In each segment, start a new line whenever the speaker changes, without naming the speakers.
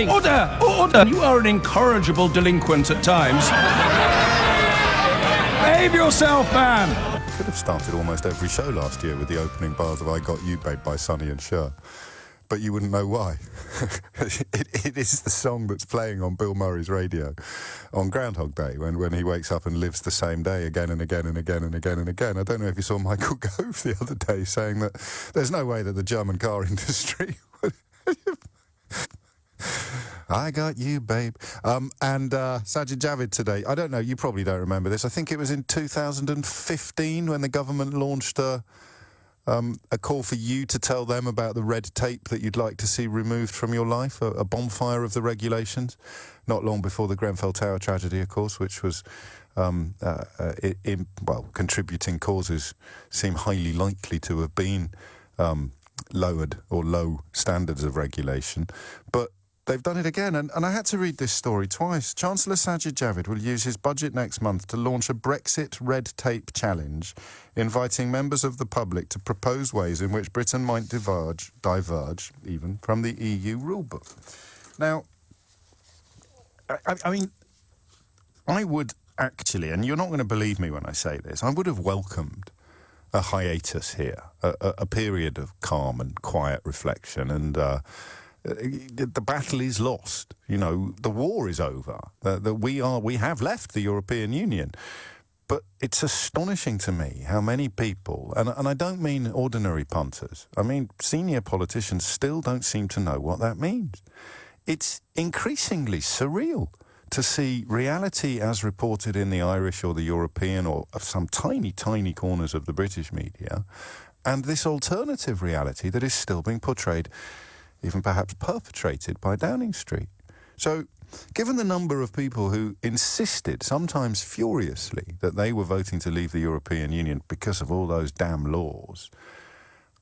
Order! Order! You are an incorrigible delinquent at times. Behave yourself, man!
Could have started almost every show last year with the opening bars of I Got You, Babe by Sonny and Cher. But you wouldn't know why. it is the song that's playing on Bill Murray's radio on Groundhog Day when he wakes up and lives the same day again and again and again and again and again. I don't know if you saw Michael Gove the other day saying that there's no way that the German car industry would... I got you, babe. And Sajid Javid today, I don't know, you probably don't remember this. I think it was in 2015 when the government launched a call for you to tell them about the red tape that you'd like to see removed from your life, a bonfire of the regulations. Not long before the Grenfell Tower tragedy, of course, which was, contributing causes seem highly likely to have been lowered or low standards of regulation. But they've done it again, and I had to read this story twice. Chancellor Sajid Javid will use his budget next month to launch a Brexit red tape challenge, inviting members of the public to propose ways in which Britain might diverge even, from the EU rulebook. Now, I mean, I would actually, and you're not going to believe me when I say this, I would have welcomed a hiatus here, a period of calm and quiet reflection, and the battle is lost. You know, the war is over. We have left the European Union. But it's astonishing to me how many people, and I don't mean ordinary punters, I mean senior politicians still don't seem to know what that means. It's increasingly surreal to see reality as reported in the Irish or the European or some tiny, tiny corners of the British media, and this alternative reality that is still being portrayed, even perhaps perpetrated by Downing Street. So, given the number of people who insisted, sometimes furiously, that they were voting to leave the European Union because of all those damn laws,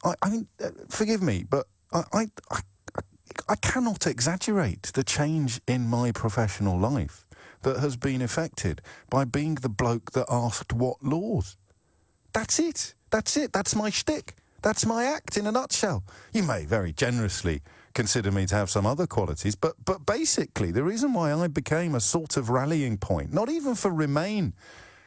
I mean, forgive me, but I cannot exaggerate the change in my professional life that has been effected by being the bloke that asked what laws. That's it. That's it. That's my shtick. That's my act in a nutshell. You may very generously consider me to have some other qualities, but basically the reason why I became a sort of rallying point, not even for Remain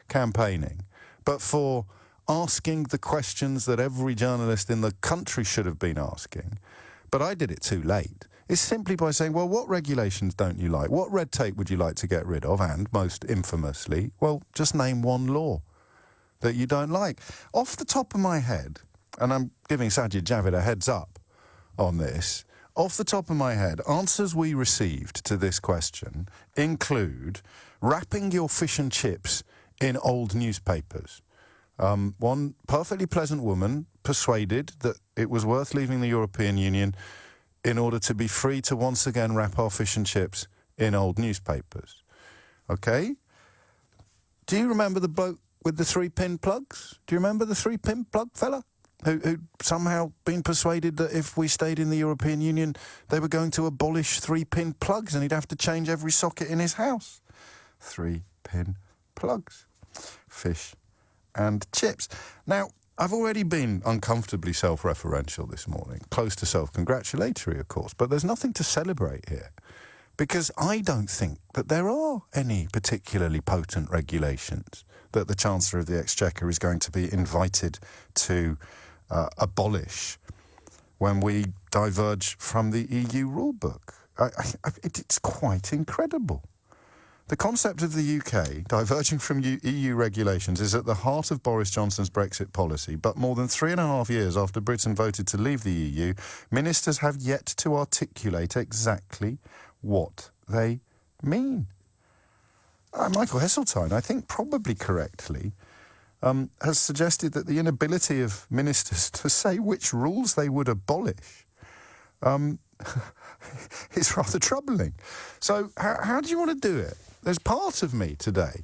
campaigning, but for asking the questions that every journalist in the country should have been asking, but I did it too late, is simply by saying, well, what regulations don't you like? What red tape would you like to get rid of? And, most infamously, well, just name one law that you don't like. Off the top of my head, and I'm giving Sajid Javid a heads up on this, off the top of my head, answers we received to this question include wrapping your fish and chips in old newspapers. One perfectly pleasant woman persuaded that it was worth leaving the European Union in order to be free to once again wrap our fish and chips in old newspapers. Okay? Do you remember the bloke with the 3-pin plugs? Do you remember the 3-pin plug fella? Who'd somehow been persuaded that if we stayed in the European Union, they were going to abolish 3-pin plugs and he'd have to change every socket in his house. 3-pin plugs. Fish and chips. Now, I've already been uncomfortably self-referential this morning, close to self-congratulatory, of course, but there's nothing to celebrate here, because I don't think that there are any particularly potent regulations that the Chancellor of the Exchequer is going to be invited to abolish when we diverge from the EU rulebook. It's quite incredible. The concept of the UK diverging from EU regulations is at the heart of Boris Johnson's Brexit policy, but more than 3.5 years after Britain voted to leave the EU, ministers have yet to articulate exactly what they mean. Michael Heseltine, I think probably correctly, has suggested that the inability of ministers to say which rules they would abolish is rather troubling. So how do you want to do it? There's part of me today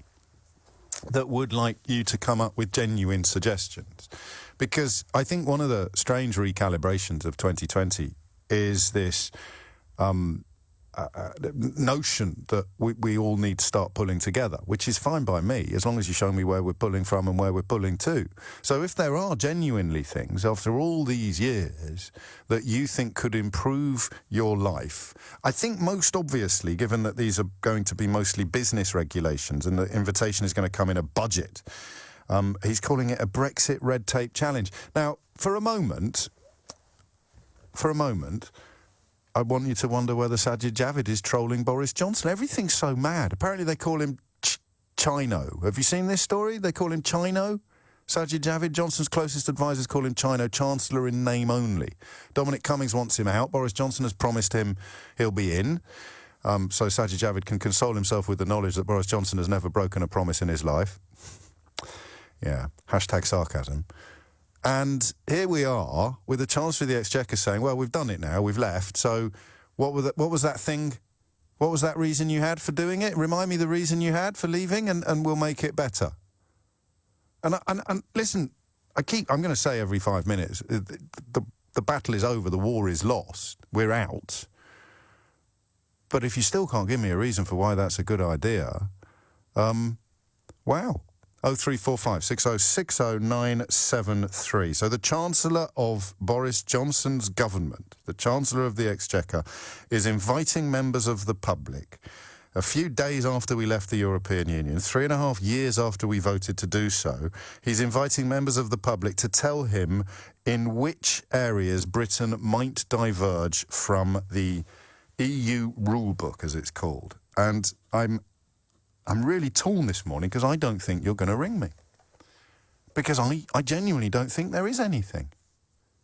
that would like you to come up with genuine suggestions, because I think one of the strange recalibrations of 2020 is this notion that we all need to start pulling together, which is fine by me, as long as you show me where we're pulling from and where we're pulling to. So if there are genuinely things, after all these years, that you think could improve your life, I think most obviously, given that these are going to be mostly business regulations and the invitation is going to come in a budget, he's calling it a Brexit red tape challenge. Now, for a moment, I want you to wonder whether Sajid Javid is trolling Boris Johnson. Everything's so mad. Apparently they call him Chino. Have you seen this story? They call him Chino. Sajid Javid, Johnson's closest advisors call him Chino, Chancellor in name only. Dominic Cummings wants him out. Boris Johnson has promised him he'll be in. So Sajid Javid can console himself with the knowledge that Boris Johnson has never broken a promise in his life. Yeah, hashtag sarcasm. And here we are with the Chancellor of the Exchequer saying, well, we've done it now, we've left, so what was that thing, what was that reason you had for doing it? Remind me the reason you had for leaving and we'll make it better. And listen, I'm going to say every 5 minutes, the battle is over, the war is lost, we're out. But if you still can't give me a reason for why that's a good idea, wow. 0345 6060 973. So the Chancellor of Boris Johnson's government, the Chancellor of the Exchequer, is inviting members of the public, a few days after we left the European Union, 3.5 years after we voted to do so, he's inviting members of the public to tell him in which areas Britain might diverge from the EU rulebook, as it's called. And I'm really torn this morning because I don't think you're going to ring me. Because I genuinely don't think there is anything.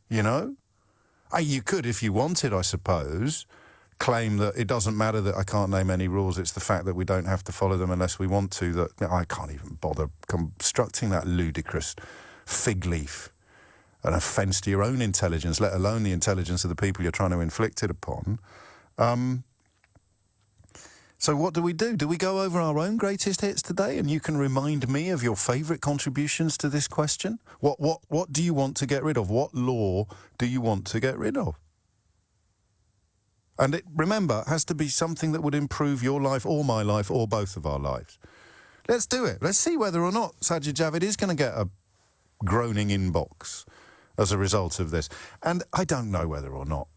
You know? You could, if you wanted, I suppose, claim that it doesn't matter that I can't name any rules, it's the fact that we don't have to follow them unless we want to, that I can't even bother constructing that ludicrous fig leaf, an offence to your own intelligence, let alone the intelligence of the people you're trying to inflict it upon. So what do we do? Do we go over our own greatest hits today and you can remind me of your favourite contributions to this question? What do you want to get rid of? What law do you want to get rid of? And remember, has to be something that would improve your life or my life or both of our lives. Let's do it. Let's see whether or not Sajid Javid is going to get a groaning inbox as a result of this. And I don't know whether or not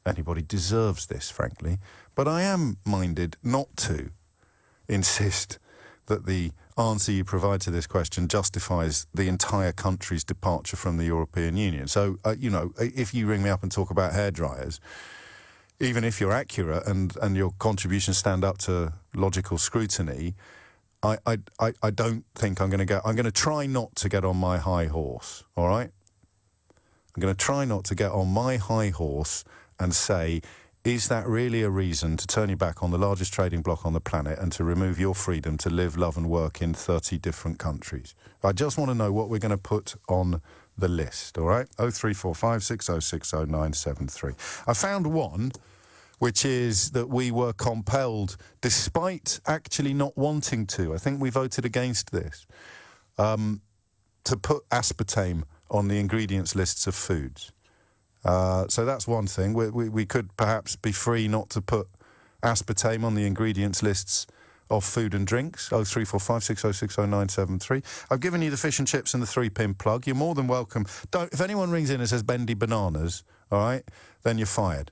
anybody deserves this, frankly, but I am minded not to insist that the answer you provide to this question justifies the entire country's departure from the European Union. So, you know, if you ring me up and talk about hairdryers, even if you're accurate and your contributions stand up to logical scrutiny, I don't think I'm going to go. I'm going to try not to get on my high horse, all right? I'm going to try not to get on my high horse and say, is that really a reason to turn your back on the largest trading bloc on the planet and to remove your freedom to live, love and work in 30 different countries? I just want to know what we're going to put on the list, all right? 0345 6060 973. I found one, which is that we were compelled, despite actually not wanting to, I think we voted against this, to put aspartame on the ingredients lists of foods. So that's one thing. We could perhaps be free not to put aspartame on the ingredients lists of food and drinks. 0345 6060 973. I've given you the fish and chips and the 3-pin plug. You're more than welcome. If anyone rings in and says bendy bananas, all right, then you're fired.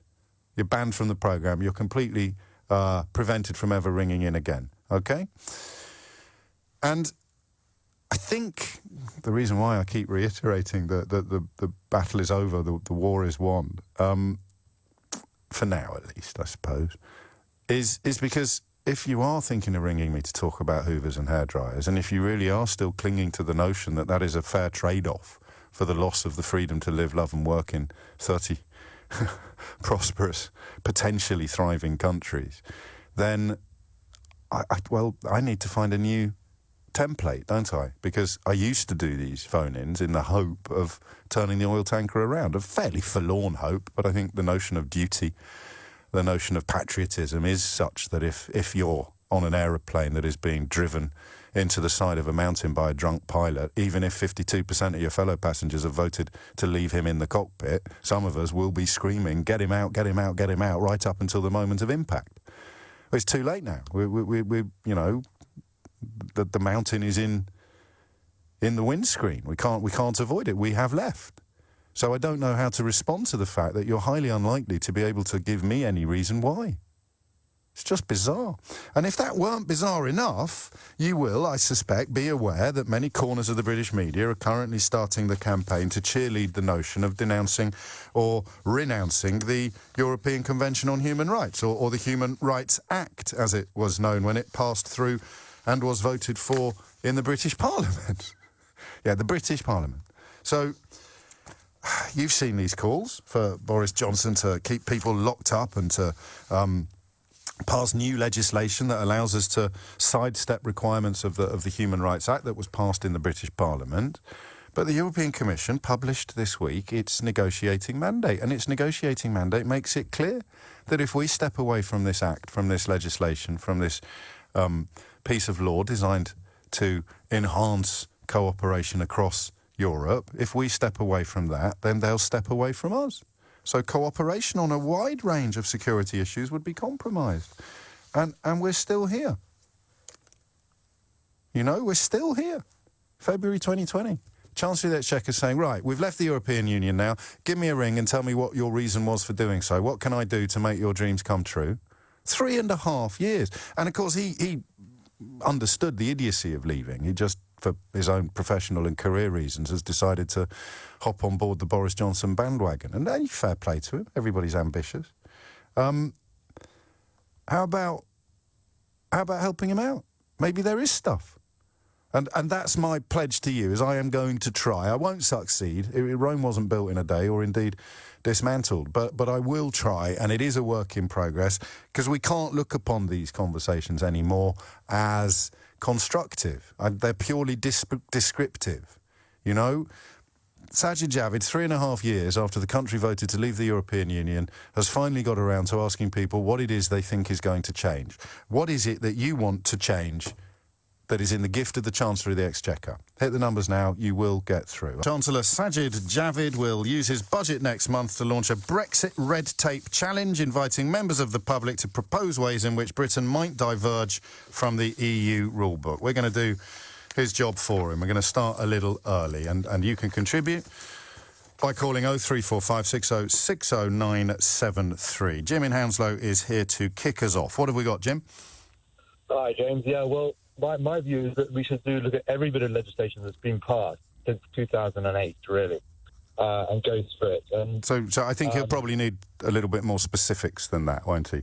You're banned from the programme. You're completely prevented from ever ringing in again, okay? And I think the reason why I keep reiterating that the battle is over, the war is won, for now at least, I suppose, is because if you are thinking of ringing me to talk about hoovers and hairdryers, and if you really are still clinging to the notion that that is a fair trade-off for the loss of the freedom to live, love and work in 30 prosperous, potentially thriving countries, then I need to find a new template, don't I? Because I used to do these phone-ins in the hope of turning the oil tanker around. A fairly forlorn hope, but I think the notion of duty, the notion of patriotism is such that if you're on an aeroplane that is being driven into the side of a mountain by a drunk pilot, even if 52% of your fellow passengers have voted to leave him in the cockpit, some of us will be screaming, get him out, get him out, get him out, right up until the moment of impact. It's too late now. We you know, the mountain is in the windscreen. We can't avoid it. We have left. So I don't know how to respond to the fact that you're highly unlikely to be able to give me any reason why. It's just bizarre. And if that weren't bizarre enough, you will, I suspect, be aware that many corners of the British media are currently starting the campaign to cheerlead the notion of denouncing or renouncing the European Convention on Human Rights, or the Human Rights Act, as it was known when it passed through and was voted for in the British Parliament. Yeah, the British Parliament. So you've seen these calls for Boris Johnson to keep people locked up and to pass new legislation that allows us to sidestep requirements of the Human Rights Act that was passed in the British Parliament. But the European Commission published this week its negotiating mandate, and its negotiating mandate makes it clear that if we step away from this act, from this legislation, from this piece of law designed to enhance cooperation across Europe, if we step away from that, then they'll step away from us. So cooperation on a wide range of security issues would be compromised. And we're still here. You know, we're still here. February 2020. Chancellor of the Exchequer saying, right, we've left the European Union now. Give me a ring and tell me what your reason was for doing so. What can I do to make your dreams come true? 3.5 years. And, of course, he understood the idiocy of leaving. He just, for his own professional and career reasons, has decided to hop on board the Boris Johnson bandwagon. And fair play to him. Everybody's ambitious. How about helping him out? Maybe there is stuff. And that's my pledge to you, is I am going to try. I won't succeed. Rome wasn't built in a day, or indeed dismantled. But I will try, and it is a work in progress, because we can't look upon these conversations anymore as constructive. They're purely descriptive. You know, Sajid Javid, 3.5 years after the country voted to leave the European Union, has finally got around to asking people what it is they think is going to change. What is it that you want to change that is in the gift of the Chancellor of the Exchequer? Hit the numbers now, you will get through. Chancellor Sajid Javid will use his budget next month to launch a Brexit red tape challenge, inviting members of the public to propose ways in which Britain might diverge from the EU rulebook. We're going to do his job for him. We're going to start a little early, and you can contribute by calling 0345 60 60973. Jim in Hounslow is here to kick us off. What have we got, Jim?
Hi, James. Yeah, well, my view is that we should look at every bit of legislation that's been passed since 2008, really, and go through it. And
so I think he'll probably need a little bit more specifics than that, won't he?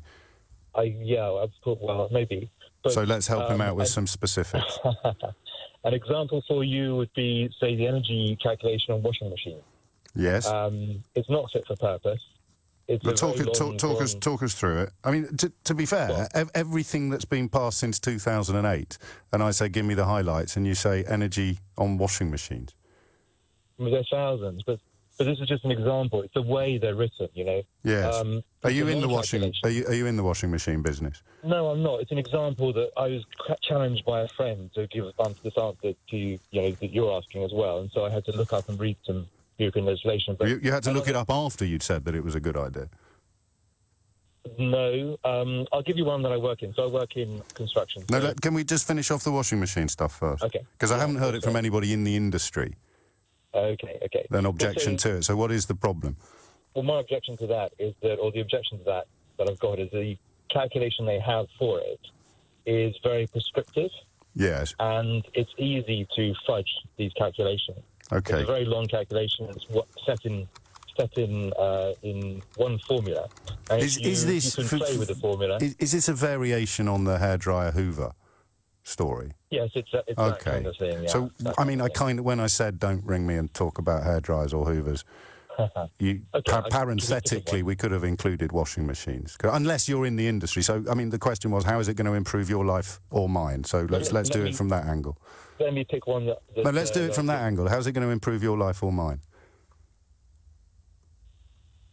I've thought, well, maybe. But,
so let's help him out with some specifics.
An example for you would be, say, the energy calculation on washing machines.
Yes.
It's not fit for purpose.
Talk us through it. I mean, to be fair, everything that's been passed since 2008, and I say, give me the highlights, and you say energy on washing machines.
I mean, there are thousands, but this is just an example. It's the way they're written, you know.
Yes. Are you in the washing? Are you in the washing machine business?
No, I'm not. It's an example that I was challenged by a friend to give this answer to you know, that you're asking as well, and so I had to look up and read some European legislation. But
you had to look it up after you'd said that it was a good idea.
No, I'll give you one that I work in. So I work in construction.
No, can we just finish off the washing machine stuff first?
Okay.
Because I haven't heard it from anybody in the industry.
Okay.
Then objection to it. So what is the problem?
Well, my objection to that is that, or the objection to that I've got, is the calculation they have for it is very prescriptive.
Yes.
And it's easy to fudge these calculations.
Okay.
It's a very long calculation. It's set in one formula. And you can play with the formula.
Is this a variation on the hairdryer Hoover story?
Yes, it's
okay.
that kind of thing. Yeah,
so, I mean, when I said don't ring me and talk about hairdryers or Hoovers, parenthetically, we could have included washing machines, unless you're in the industry. So, I mean, the question was, how is it going to improve your life or mine? So let's do it from that angle.
Let me pick one that...
No, let's do it from that angle. How's it going to improve your life or mine?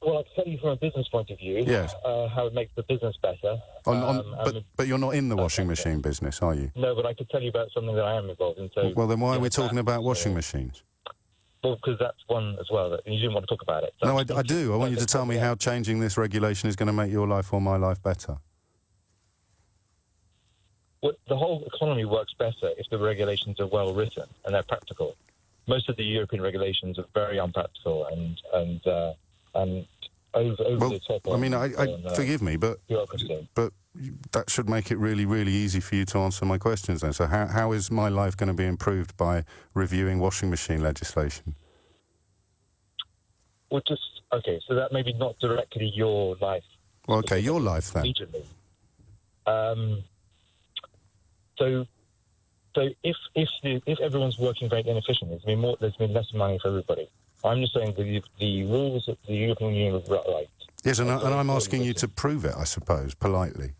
Well, I can tell you from a business point of view,
yes.
How it makes the business better.
But you're not in the washing machine business, are you?
No, but I could tell you about something that I am involved in. So
well, then why are we talking about washing machines?
Well, because that's one as well, that you didn't want to talk about it. So
no, I do. I want you to tell me how changing this regulation is going to make your life or my life better.
the whole economy works better if the regulations are well written and they're practical. Most of the European regulations are very unpractical and over the top.
I mean, forgive me, but that should make it really, really easy for you to answer my questions then. So how is my life going to be improved by reviewing washing machine legislation?
Well, okay, so that maybe not directly your life.
Well, okay, your life then.
Immediately. So if everyone's working very inefficiently, there's been less money for everybody. I'm just saying the rules that the European Union have right.
Yes, and I'm asking you to prove it, I suppose, politely.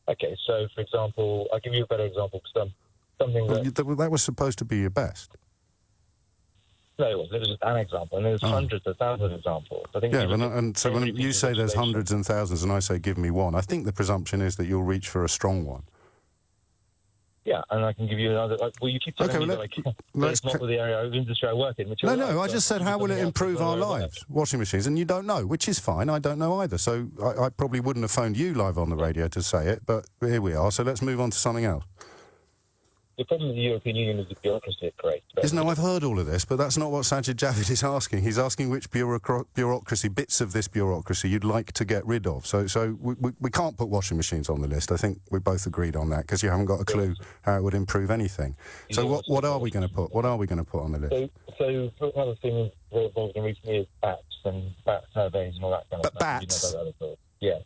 Okay, so for example, I'll give you a better example. Something
that was supposed to be your best.
No, it was just an example, and there's hundreds of thousands of examples. I think.
Yeah, and so when you say there's hundreds and thousands, and I say give me one, I think the presumption is that you'll reach for a strong one.
Yeah, and I can give you another. Well, you keep telling me that's not the area of industry I work in.
No, I just said how will it improve our lives? Washing machines, and you don't know, which is fine. I don't know either. So I probably wouldn't have phoned you live on the radio to say it, but here we are. So let's move on to something else.
The problem with the European Union is the bureaucracy, correct?
No, I've heard all of this, but that's not what Sajid Javid is asking. He's asking which bureaucracy, bits of this bureaucracy, you'd like to get rid of. So we can't put washing machines on the list. I think we both agreed on that, because you haven't got a clue how it would improve anything. So what are we going to put? What are we going to put on the list?
So another thing involved in recently is bats and bat surveys and all that kind of stuff.
Bats?
Yeah.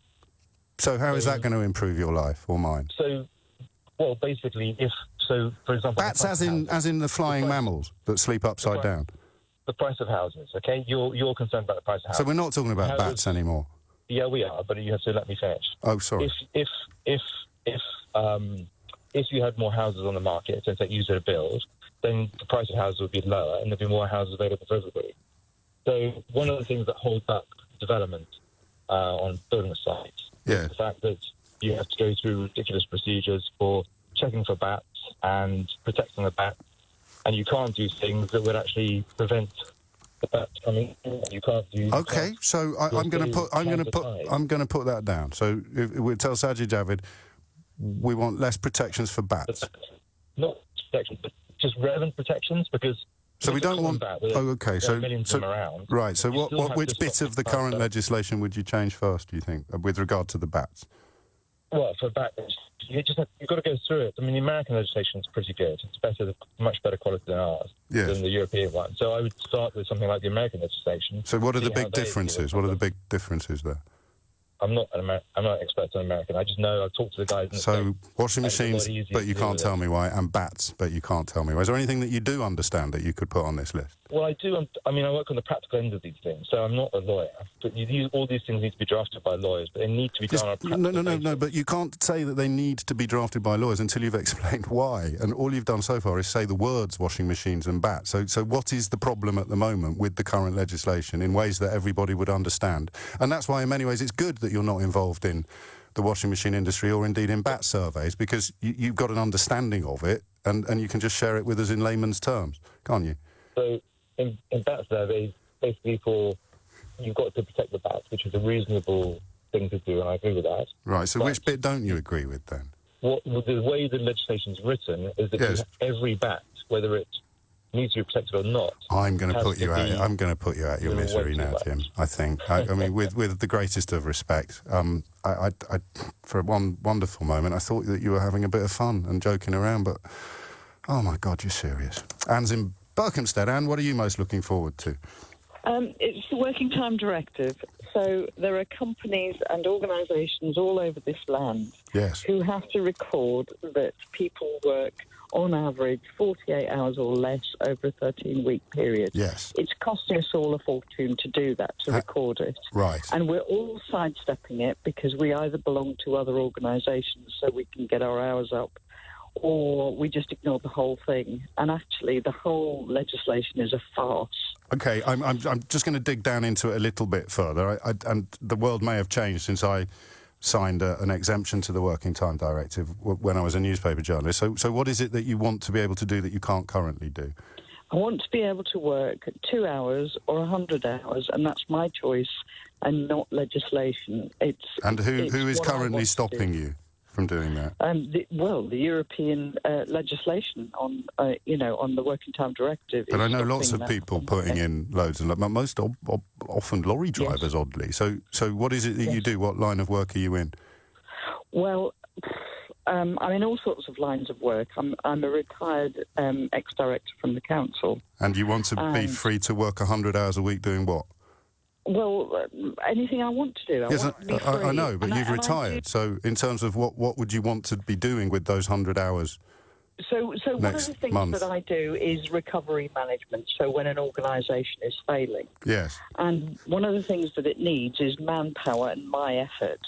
So how is that going to improve your life or mine?
Well, basically, for example...
Bats as in the flying mammals that sleep upside down?
The price of houses, okay? You're concerned about the price of houses.
So we're not talking about bats anymore?
Yeah, we are, but you have to let me finish.
Oh, sorry.
If you had more houses on the market, since that user to build, then the price of houses would be lower and there'd be more houses available for everybody. So one of the things that holds up development on building sites is the fact that you have to go through ridiculous procedures for checking for bats and protecting the bats, and you can't do things that would actually prevent the bats coming in. You can't do.
Okay, so I'm going to put that down. So we tell Sajid Javid we want less protections for bats.
Not protections, but just relevant protections, because.
So we don't want. Okay. So
around.
Right. So which bit of the current legislation would you change first? Do you think, with regard to the bats?
Well, for bats, you've got to go through it. I mean, the American legislation is pretty good. It's much better quality than ours, than the European one. So I would start with something like the American legislation.
So what are the big differences? What are the big differences there?
I'm not an expert on American. I just know I've talked to the guys.
So washing machines, but you can't tell me why, and bats, but you can't tell me why. Is there anything that you do understand that you could put on this list?
Well, I do. I mean, I work on the practical end of these things, so I'm not a lawyer. But all these things need to be drafted by lawyers, but they need to be done on a practical basis. No. But
you can't say that they need to be drafted by lawyers until you've explained why. And all you've done so far is say the words washing machines and bats. So what is the problem at the moment with the current legislation in ways that everybody would understand? And that's why, in many ways, it's good that you're not involved in the washing machine industry or indeed in bat surveys, because you've got an understanding of it and you can just share it with us in layman's terms, can't you?
So in bat surveys, basically you've got to protect the bats, which is a reasonable thing to do, and I agree with that.
Right, so which bit don't you agree with then?
The way the legislation is written is that every bat, whether it needs to be protected or not. I'm going to put you
out your misery now, Jim. I think. I mean, with the greatest of respect, I for one wonderful moment, I thought that you were having a bit of fun and joking around, but oh my God, you're serious. Anne's in Berkhamsted. Anne, what are you most looking forward to?
It's the Working Time Directive. So there are companies and organisations all over this land who have to record that people work on average 48 hours or less over a 13-week period.
Yes.
It's costing us all a fortune to do that, to record it.
Right.
And we're all sidestepping it because we either belong to other organisations so we can get our hours up, or we just ignore the whole thing. And actually, the whole legislation is a farce.
Okay, I'm just going to dig down into it a little bit further. And the world may have changed since I signed an exemption to the Working Time Directive when I was a newspaper journalist. So what is it that you want to be able to do that you can't currently do?
I want to be able to work 2 hours or 100 hours, and that's my choice and not legislation.
Who is currently stopping you from doing that?
The European legislation on the Working Time Directive.
But I know lots of people putting in loads and most often lorry drivers, oddly. So what is it that you do? What line of work are you in?
Well, I'm in all sorts of lines of work. I'm a retired ex-director from the council.
And you want to be free to work 100 hours a week doing what?
Well, anything I want to do.
I know, but you've retired. So in terms of what would you want to be doing with those 100 hours?
So one of the things that I do is recovery management. So when an organisation is failing.
Yes.
And one of the things that it needs is manpower and my effort.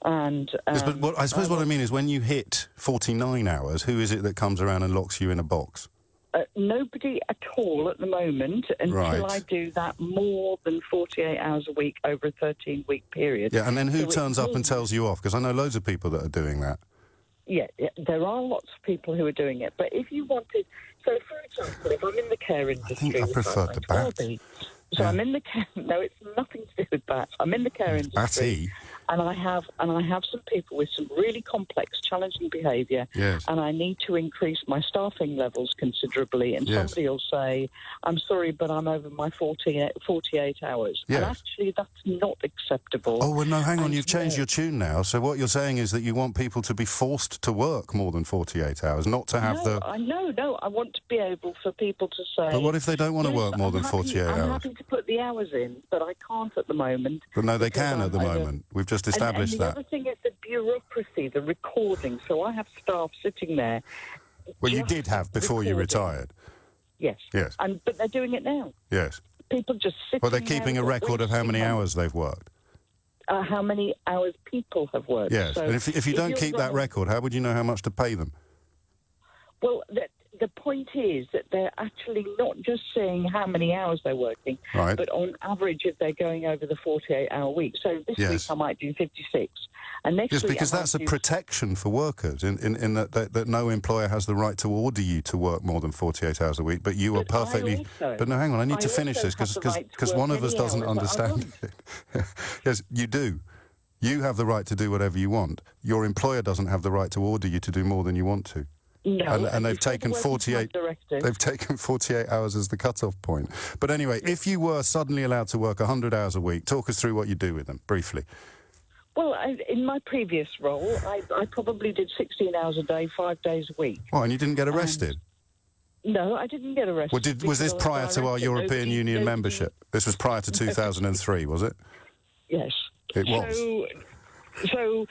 And
yes, but I suppose what I mean is when you hit 49 hours, who is it that comes around and locks you in a box?
Nobody at all at the moment until I do that more than 48 hours a week over a 13-week period.
Yeah, and then who turns up and tells you off? Because I know loads of people that are doing that.
Yeah, there are lots of people who are doing it. But if you wanted... So, for example, if I'm in the care industry...
I think I prefer the bat.
So I'm in the care... No, it's nothing to do with bats. I'm in the care industry.
Batty.
And I have some people with some really complex, challenging behaviour, and I need to increase my staffing levels considerably. And somebody will say, "I'm sorry, but I'm over my 48 hours." And actually, that's not acceptable.
Oh well, no, hang on, you've changed your tune now. So what you're saying is that you want people to be forced to work more than 48 hours, not to have
No, I want to be able for people to say.
But what if they don't want to work more than 48 hours?
I'm happy to put the hours in, but I can't at the moment.
But no, they can at the moment. We've just established
and
that.
The other thing is the bureaucracy, the recording. So I have staff sitting there.
Well, you did have before you retired.
Yes.
Yes.
But they're doing it now.
Yes.
People just sitting.
Well, they're keeping a record of how many hours they've worked.
How many hours people have worked.
Yes.
So
and if you don't keep that record, how would you know how much to pay them?
Well, the point is that they're actually not just saying how many hours they're working, but on average if they're going over the 48-hour week. So this week I might do 56, and next week
because that's a protection for workers in that no employer has the right to order you to work more than 48 hours a week, but you are perfectly... But no, hang on, I need to finish this because one of us doesn't understand it. Yes, you do. You have the right to do whatever you want. Your employer doesn't have the right to order you to do more than you want to.
No,
and they've taken 48. They've taken 48 hours as the cut-off point. But anyway, if you were suddenly allowed to work 100 hours a week, talk us through what you do with them briefly.
Well, in my previous role, I probably did 16 hours a day, 5 days a week.
Oh, and you didn't get arrested?
No, I didn't get arrested.
Well, was this prior to our European Union membership? This was prior to 2003, was it?
Yes.
It was.
So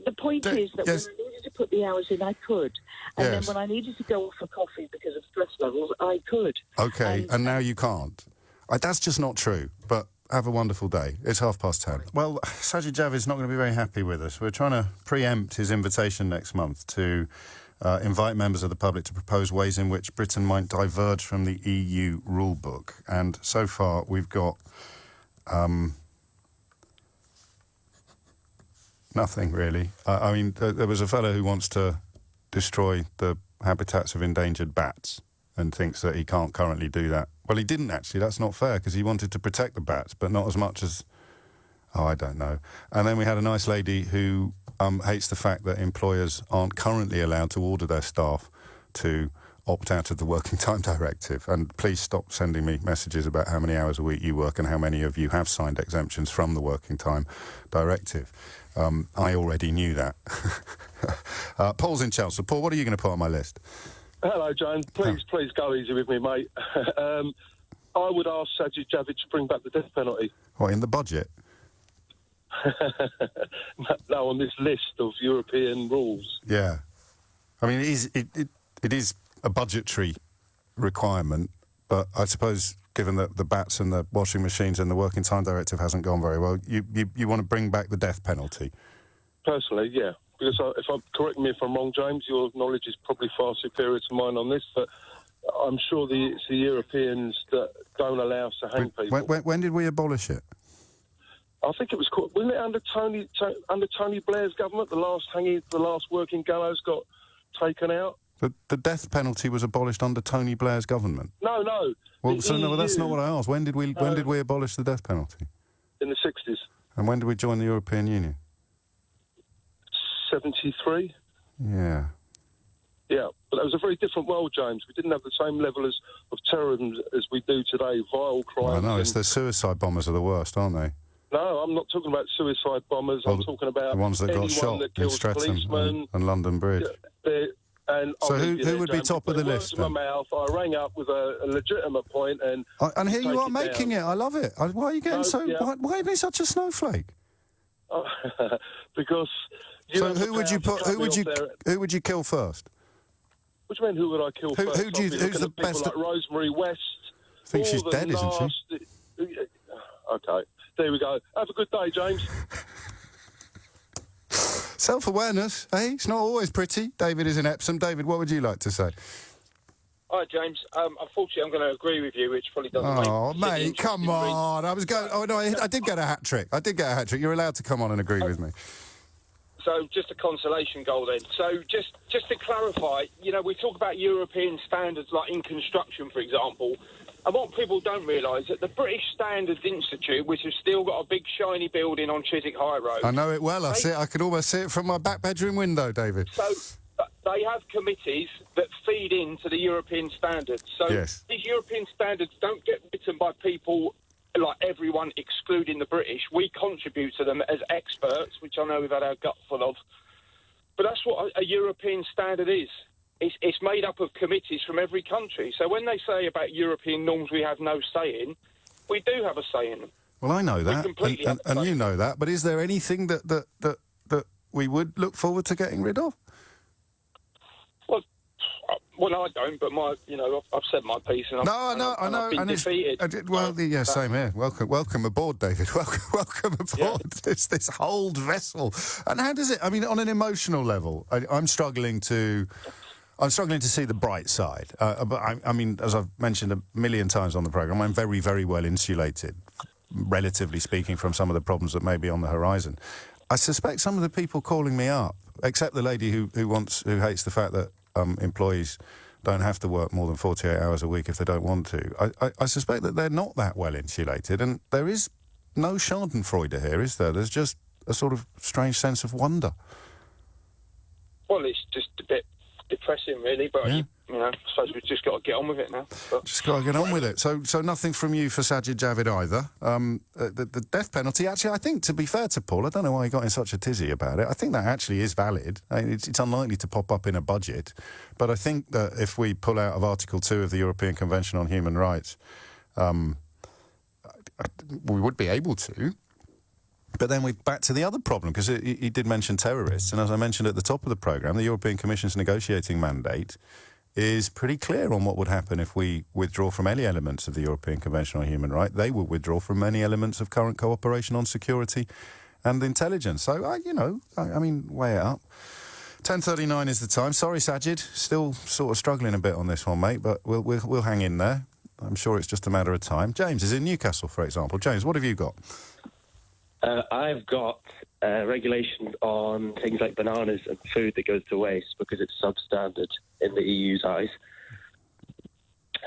the point is that when I needed to put the hours in, I could. And then when I needed to go off for coffee because of stress levels, I could.
OK, and now you can't. That's just not true, but have a wonderful day. It's 10:30. Well, Sajid Javid's not going to be very happy with us. We're trying to preempt his invitation next month to invite members of the public to propose ways in which Britain might diverge from the EU rulebook. And so far, we've got... nothing, really. I mean, there was a fellow who wants to destroy the habitats of endangered bats and thinks that he can't currently do that. Well, he didn't, actually. That's not fair, because he wanted to protect the bats, but not as much as... Oh, I don't know. And then we had a nice lady who hates the fact that employers aren't currently allowed to order their staff to opt out of the Working Time Directive. And please stop sending me messages about how many hours a week you work and how many of you have signed exemptions from the Working Time Directive. I already knew that. Paul's in Chelsea. Paul, what are you going to put on my list?
Hello, John. Please go easy with me, mate. I would ask Sajid Javid to bring back the death penalty.
What, in the budget?
No, on this list of European rules.
Yeah. I mean, it is a budgetary requirement, but I suppose... given that the bats and the washing machines and the Working Time Directive hasn't gone very well, you want to bring back the death penalty?
Personally, yeah. Because correct me if I'm wrong, James, your knowledge is probably far superior to mine on this, but I'm sure it's the Europeans that don't allow us to hang people.
When did we abolish it?
I think it was wasn't it under Tony Blair's government? The last working gallows got taken out.
The death penalty was abolished under Tony Blair's government.
No.
Well, no, that's not what I asked. When did we abolish the death penalty?
In the 60s.
And when did we join the European Union?
73.
Yeah.
Yeah, but it was a very different world, James. We didn't have the same level of terrorism as we do today, vile crimes.
Well, I know, it's the suicide bombers are the worst, aren't they?
No, I'm not talking about suicide bombers. I'm talking about
the ones that got shot
that
in
kills
Streatham
policemen
and London Bridge.
And
so who would be top of the list then?
My mouth, I rang up with a legitimate point, and
here you are making it. I love it. Why are you getting why are you being such a snowflake?
Because
who would you kill first?
What do you mean? Who would I kill first?
Who's the best?
Like Rosemary West.
I think she's dead, isn't she?
Okay, there we go. Have a good day, James.
Self-awareness, eh? It's not always pretty. David is in Epsom. David, what would you like to say?
Hi, James. Unfortunately, I'm going to agree with you, which probably doesn't make...
Oh, mate, come on. I was going... Oh, no, I did get a hat-trick. You're allowed to come on and agree with me.
So, just a consolation goal then. So, just to clarify, we talk about European standards, like in construction, for example, and what people don't realise that the British Standards Institute, which has still got a big shiny building on Chiswick High Road...
I know it well. I could almost see it from my back bedroom window, David.
So, they have committees that feed into the European standards. So, these European standards don't get written by people like everyone, excluding the British. We contribute to them as experts, which I know we've had our gut full of. But that's what a European standard is. It's made up of committees from every country. So when they say about European norms we have no say in, we do have a say in them.
Well, I know that, and you know that. But is there anything that we would look forward to getting rid of?
Well, I don't, but I've said my piece, and I've been defeated.
Same here. Welcome aboard, David. Welcome aboard.
Yeah.
This old vessel. And how does it? I mean, on an emotional level, I'm struggling to see the bright side. But I mean, as I've mentioned a million times on the programme, I'm very, very well insulated, relatively speaking, from some of the problems that may be on the horizon. I suspect some of the people calling me up, except the lady who hates the fact that employees don't have to work more than 48 hours a week if they don't want to. I suspect that they're not that well insulated, and there is no schadenfreude here, is there? There's just a sort of strange sense of wonder.
Well, it's just a bit depressing, really, but I suppose we've just got to get on with it now.
Just got to get on with it. So nothing from you for Sajid Javid either. The death penalty, actually, I think, to be fair to Paul, I don't know why he got in such a tizzy about it. I think that actually is valid. I mean, it's unlikely to pop up in a budget, but I think that if we pull out of Article 2 of the European Convention on Human Rights, we would be able to. But then we're back to the other problem, because he did mention terrorists, and as I mentioned at the top of the programme, the European Commission's negotiating mandate is pretty clear on what would happen if we withdraw from any elements of the European Convention on Human Rights. They will withdraw from many elements of current cooperation on security and intelligence. So, I mean, weigh it up. 10:39 is the time. Sorry, Sajid, still sort of struggling a bit on this one, mate, but we'll hang in there. I'm sure it's just a matter of time. James is in Newcastle, for example. James, what have you got?
I've got regulation on things like bananas and food that goes to waste because it's substandard in the EU's eyes.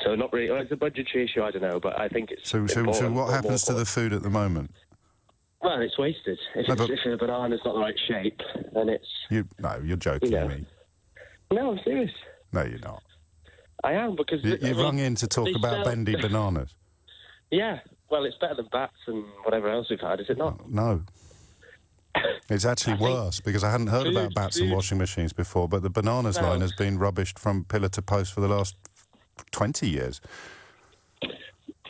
So not really. Well, it's a budgetary issue, I don't know, but I think it's
So what happens to the food at the moment?
Well, it's wasted. If a banana's not the right shape, then it's...
You're joking me.
No, I'm serious.
No, you're not.
I am, because...
You've rung in to talk about bendy bananas.
Yeah. Well, it's better than bats and whatever else we've had, is it not?
No. It's actually worse, because I hadn't heard about bats and washing machines before, but the bananas line has been rubbished from pillar to post for the last 20 years.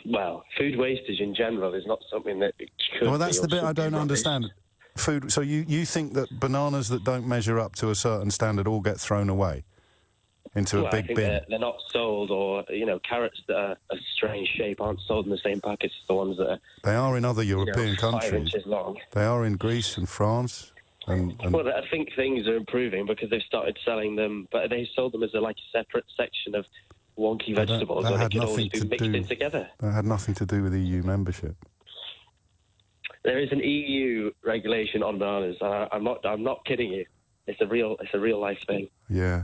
Well, food wastage in general is not something that could...
Well, that's the bit I don't understand. Food. So you think that bananas that don't measure up to a certain standard all get thrown away into a big bin?
They're not sold, or, carrots that are a strange shape aren't sold in the same packets as the ones that are...
They are in other European countries.
5 inches long.
They are in Greece and France.
Well, I think things are improving because they've started selling them, but they sold them as a separate section of wonky vegetables where they could always be mixed in together.
That had nothing to do with EU membership.
There is an EU regulation on bananas. I'm not kidding you. It's a real life thing.
Yeah.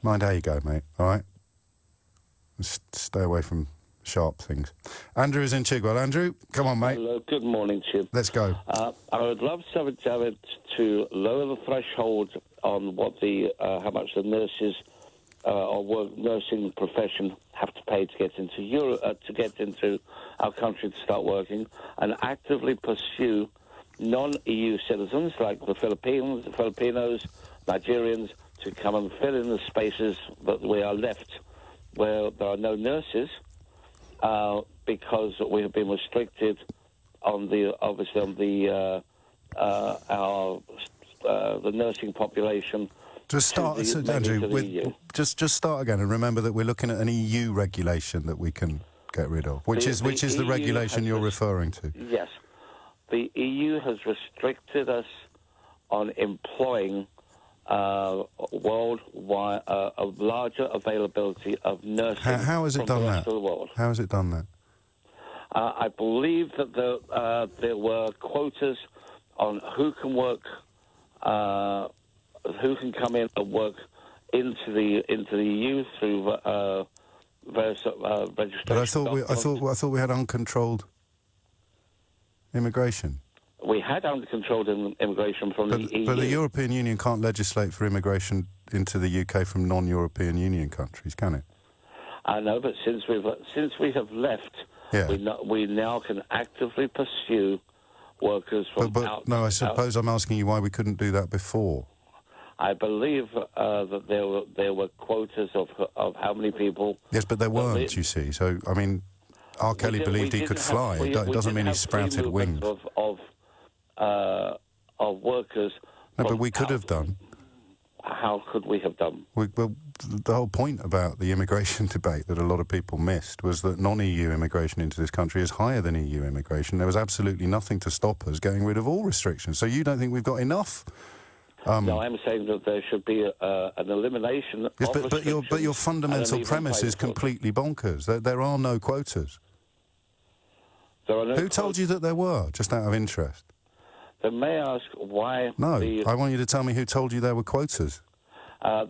Mind how you go, mate. All right. Stay away from sharp things. Andrew is in Chigwell. Andrew, come on, mate.
Hello, good morning, Chip.
Let's go.
I would love to lower the threshold on what how much the nurses or nursing profession have to pay to get into Europe, to get into our country to start working, and actively pursue non-EU citizens like the Filipinos, Nigerians, to come and fill in the spaces that we are left where there are no nurses, because we have been restricted on the nursing population.
Just start, Andrew. Just start again, and remember that we're looking at an EU regulation that we can get rid of, which is the regulation you're referring to.
Yes, the EU has restricted us on employing worldwide a larger availability of nursing.
How has it done that? How has it done that?
I believe that there were quotas on who can work, who can come in and work into the EU through various registration.
But I thought we had uncontrolled immigration.
We had uncontrolled immigration from the EU.
But the European Union can't legislate for immigration into the UK from non-European Union countries, can it?
I know, but since we have left, we now can actively pursue workers from out.
No, I suppose I'm asking you why we couldn't do that before.
I believe that there were quotas of how many people.
Yes, but there weren't. You see, so I mean, R. Kelly believed he could fly. It doesn't mean he sprouted wings.
Of workers.
No, but we could have done.
How could we have done?
Well, the whole point about the immigration debate that a lot of people missed was that non-EU immigration into this country is higher than EU immigration. There was absolutely nothing to stop us getting rid of all restrictions. So you don't think we've got enough?
No, I'm saying that there should be an elimination.
Yes, but your fundamental premise is completely bonkers. There are no quotas.
There are no.
Who told you that there were? Just out of interest.
Then may I ask why?
No, I want you to tell me who told you there were quotas.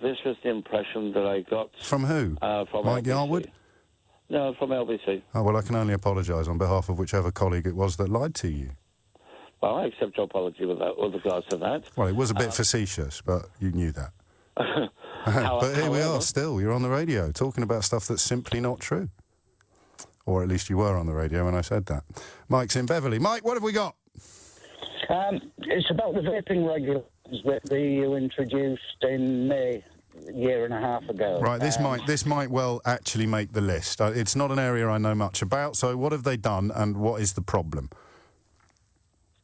This was the impression that I got.
From who?
From
Mike
LBC.
Yarwood?
No, from LBC.
Oh, well, I can only apologise on behalf of whichever colleague it was that lied to you.
Well, I accept your apology with regards to that.
Well, it was a bit facetious, but you knew that. But here we are still. You're on the radio talking about stuff that's simply not true. Or at least you were on the radio when I said that. Mike's in Beverley. Mike, what have we got?
It's about the vaping regulations that the EU introduced in May, a year and a half ago.
Right, this might well actually make the list. It's not an area I know much about, so what have they done and what is the problem?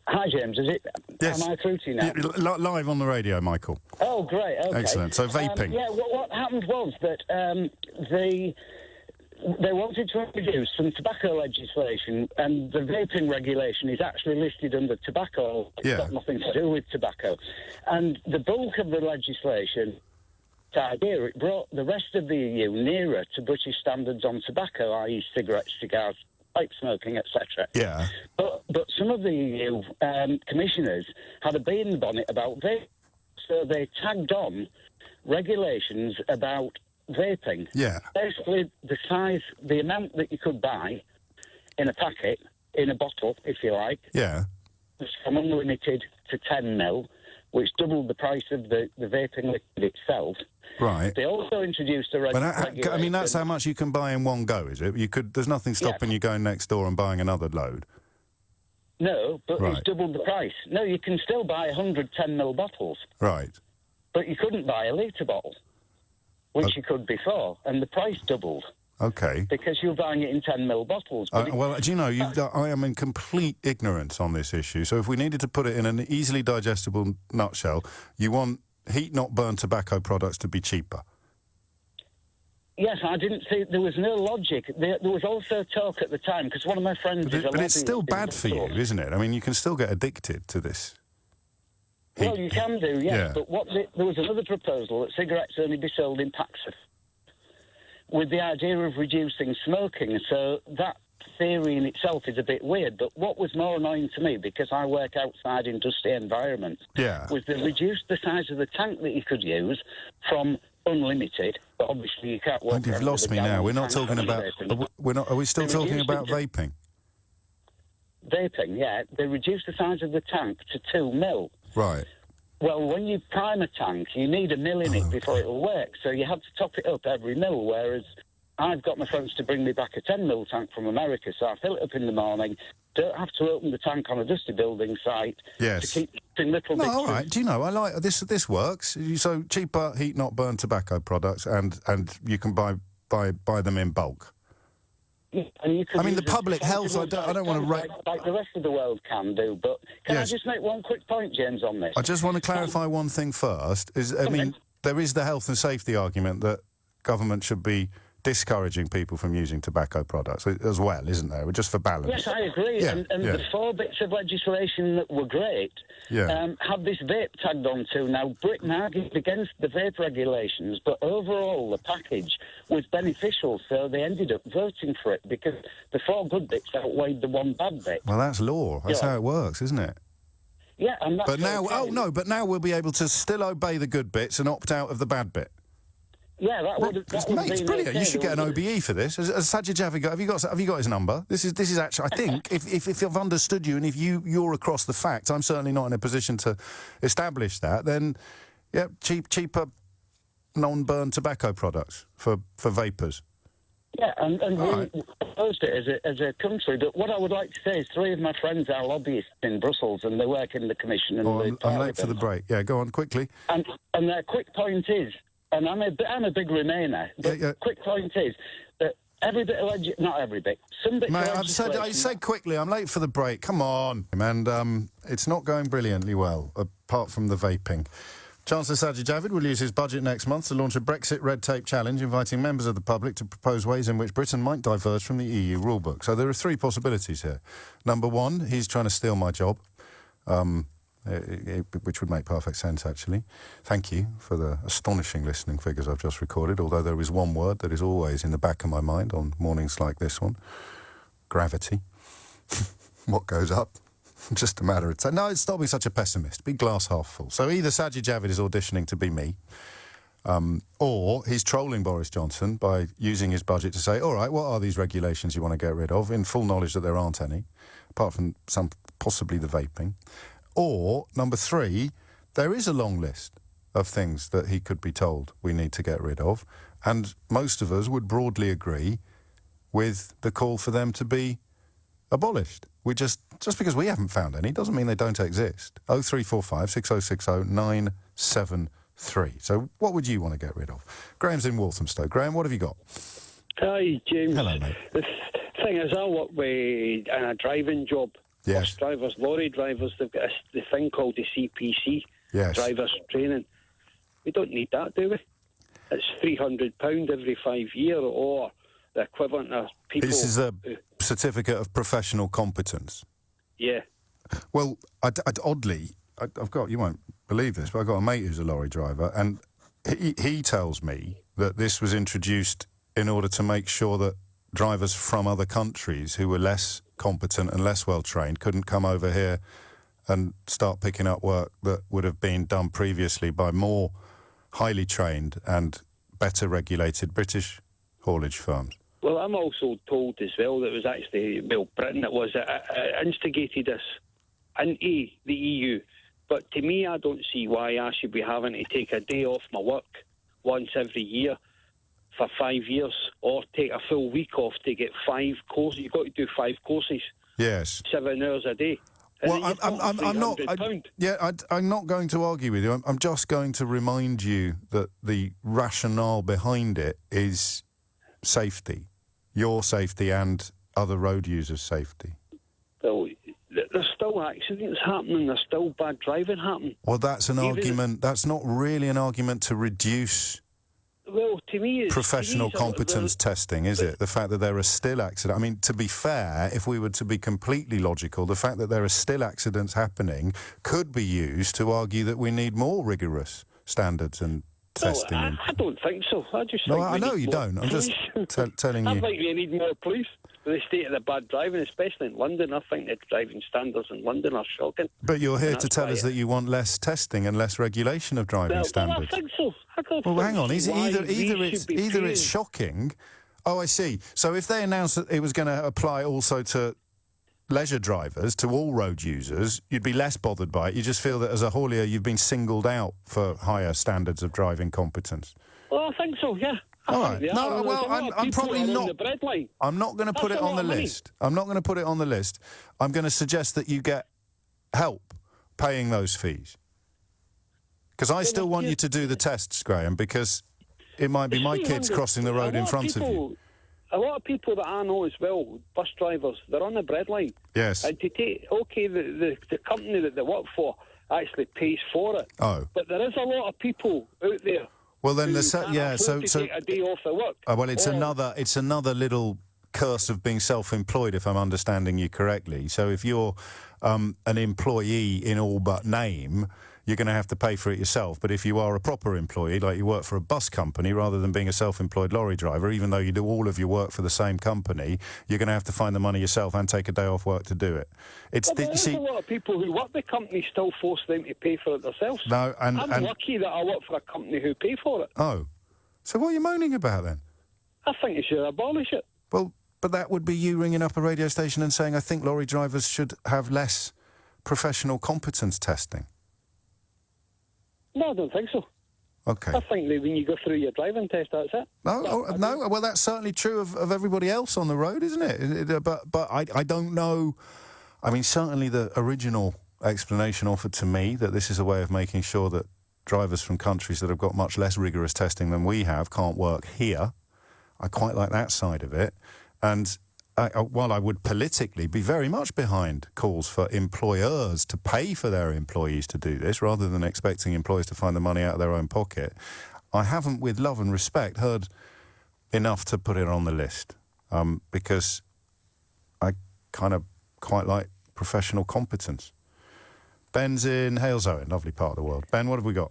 Hi, James. Is it?
Yes.
Am I through to you now?
Live on the radio, Michael.
Oh, great. Okay.
Excellent. So vaping.
What happened was that they wanted to introduce some tobacco legislation, and the vaping regulation is actually listed under tobacco. It's got nothing to do with tobacco. And the bulk of the legislation, the idea, it brought the rest of the EU nearer to British standards on tobacco, i.e. cigarettes, cigars, pipe smoking, etc.
Yeah.
But some of the EU commissioners had a bee in the bonnet about vaping, so they tagged on regulations about vaping.
Yeah.
Basically, the size, the amount that you could buy in a packet, in a bottle, if you like.
Yeah.
Was from unlimited to 10 ml, which doubled the price of the vaping liquid itself.
Right.
They also introduced a regulation.
I mean, that's how much you can buy in one go, is it? There's nothing stopping you going next door and buying another load.
No, but it's doubled the price. No, you can still buy 100 10 ml bottles.
Right.
But you couldn't buy a litre bottle, which you could before, and the price doubled.
Okay.
Because you're buying it in 10 ml bottles.
Well, do you know, I am in complete ignorance on this issue. So if we needed to put it in an easily digestible nutshell, you want heat-not-burn tobacco products to be cheaper.
Yes, I didn't see... There was no logic. There was also talk at the time, because one of my friends...
But it's still bad for you, isn't it? I mean, you can still get addicted to this.
Well, you can do, yes.
Yeah.
But there was another proposal that cigarettes only be sold in packs with the idea of reducing smoking. So that theory in itself is a bit weird. But what was more annoying to me, because I work outside in dusty environments, was they reduced the size of the tank that you could use from unlimited, but obviously you can't walk.
You've lost me now. We're not talking about. Are we still talking about vaping?
Vaping, yeah. They reduced the size of the tank to 2 mil.
Right.
Well, when you prime a tank, you need 1 mil in it before it'll work. So you have to top it up every mil, whereas I've got my friends to bring me back a 10 mil tank from America, so I fill it up in the morning, don't have to open the tank on a dusty building site to keep in little bits.
All right. Do you know, I like this. This works. So cheaper heat not burn tobacco products, and you can buy them in bulk.
Yeah, and you
I mean, the public health, I don't want to...
Like the rest of the world can do, but can I just make one quick point, James, on this?
I just want to clarify one thing first. There is the health and safety argument that government should be discouraging people from using tobacco products as well, isn't there? Just for balance.
Yes, I agree. And the 4 bits of legislation that were great had this vape tagged onto. Now, Britain argued against the vape regulations, but overall the package was beneficial, so they ended up voting for it because the 4 good bits outweighed the 1 bad bit.
Well, that's law. That's how it works, isn't it?
Yeah, and that's
but now, but now we'll be able to still obey the good bits and opt out of the bad bit.
Yeah,
it's brilliant. You should get an OBE for this. Has Sajid Javid have you got his number? This is actually, I think, if I've understood you and if you're across the facts, I'm certainly not in a position to establish that. Then, yeah, cheaper non-burn tobacco products for vapors.
Yeah, and we opposed it as a country. But what I would like to say is 3 of my friends are lobbyists in Brussels and they work in the Commission. And
I'm late for the break. Yeah, go on quickly.
And their quick point is, and I'm a big Remainer, but quick point is that every bit of not every bit, some bits
Mate,
of legislation...
I said quickly, I'm late for the break. Come on. And it's not going brilliantly well, apart from the vaping. Chancellor Sajid Javid will use his budget next month to launch a Brexit red tape challenge, inviting members of the public to propose ways in which Britain might diverge from the EU rulebook. So there are 3 possibilities here. Number 1, he's trying to steal my job. Which would make perfect sense, actually. Thank you for the astonishing listening figures I've just recorded, although there is one word that is always in the back of my mind on mornings like this one. Gravity. What goes up? Just a matter of time. No, stop being such a pessimist. Be glass half full. So either Sajid Javid is auditioning to be me, or he's trolling Boris Johnson by using his budget to say, all right, what are these regulations you want to get rid of, in full knowledge that there aren't any, apart from possibly the vaping. Or, number 3, there is a long list of things that he could be told we need to get rid of, and most of us would broadly agree with the call for them to be abolished. We just because we haven't found any doesn't mean they don't exist. 0345 6060 973. So what would you want to get rid of? Graham's in Walthamstow. Graham, what have you got?
Hi, James.
Hello, mate.
The thing is, I work in a driving job.
Yes.
Bus drivers, lorry drivers, they've got the thing called the CPC, drivers training. We don't need that, do we? It's £300 every 5 years, or the equivalent of people...
This is a certificate of professional competence.
Yeah.
Well, oddly, I've got, you won't believe this, but I've got a mate who's a lorry driver, and he tells me that this was introduced in order to make sure that drivers from other countries who were less competent and less well-trained couldn't come over here and start picking up work that would have been done previously by more highly trained and better regulated British haulage firms.
Well, I'm also told as well that it was actually, Britain that was instigated this into the EU. But to me, I don't see why I should be having to take a day off my work once every year for 5 years, or take a full week off to get 5 courses. You've got to do 5 courses.
Yes.
7 hours a day.
Well, I'm not. I'm not going to argue with you. I'm just going to remind you that the rationale behind it is safety, your safety and other road users' safety.
Well, there's still accidents happening. There's still bad driving happening.
Well, that's an argument. That's not really an argument to reduce.
Well, to me,
professional competence testing, is it? The fact that there are still accidents. I mean, to be fair, if we were to be completely logical, the fact that there are still accidents happening could be used to argue that we need more rigorous standards and testing.
I don't think so. I just
no,
think
I know you don't. I'm just telling you.
I think we need more police. The state of the bad driving, especially in London, I think the driving standards in London are shocking.
But you're here to tell us that you want less testing and less regulation of driving standards.
Well, I think so. difficult.
Well, hang on. Either
paying.
it's shocking. Oh, I see. So if they announced that it was going to apply also to leisure drivers, to all road users, you'd be less bothered by it. You just feel that as a haulier, you've been singled out for higher standards of driving competence.
Well, I think so, yeah.
All right. No, well, I'm probably not. I'm not going to put it on the list. I'm not going to put it on the list. I'm going to suggest that you get help paying those fees. Because I still want you to do the tests, Graham, because it might be my kids crossing the road in front of you.
A lot of people that I know as well, bus drivers, they're on the breadline.
Yes.
And to take, the company that they work for actually pays for it.
Oh.
But there is a lot of people out there.
Well, then
take a day off of work.
Well, it's another little curse of being self-employed, if I'm understanding you correctly. So if you're an employee in all but name, you're going to have to pay for it yourself. But if you are a proper employee, like you work for a bus company rather than being a self-employed lorry driver, even though you do all of your work for the same company, you're going to have to find the money yourself and take a day off work to do it.
There's a lot of people who work the company still force them to pay for it themselves.
No,
I'm lucky that I work for a company who pay for it.
Oh. So what are you moaning about then?
I think you should abolish it.
Well, but that would be you ringing up a radio station and saying, I think lorry drivers should have less professional competence testing.
No, I don't think so.
Okay.
I think that when you go through your driving test, that's it.
No. Well, that's certainly true of everybody else on the road, isn't it? But I don't know. I mean, certainly the original explanation offered to me that this is a way of making sure that drivers from countries that have got much less rigorous testing than we have can't work here. I quite like that side of it. And while I would politically be very much behind calls for employers to pay for their employees to do this rather than expecting employees to find the money out of their own pocket, I haven't, with love and respect, heard enough to put it on the list because I kind of quite like professional competence. Ben's in Halesowen, lovely part of the world. Ben, what have we got?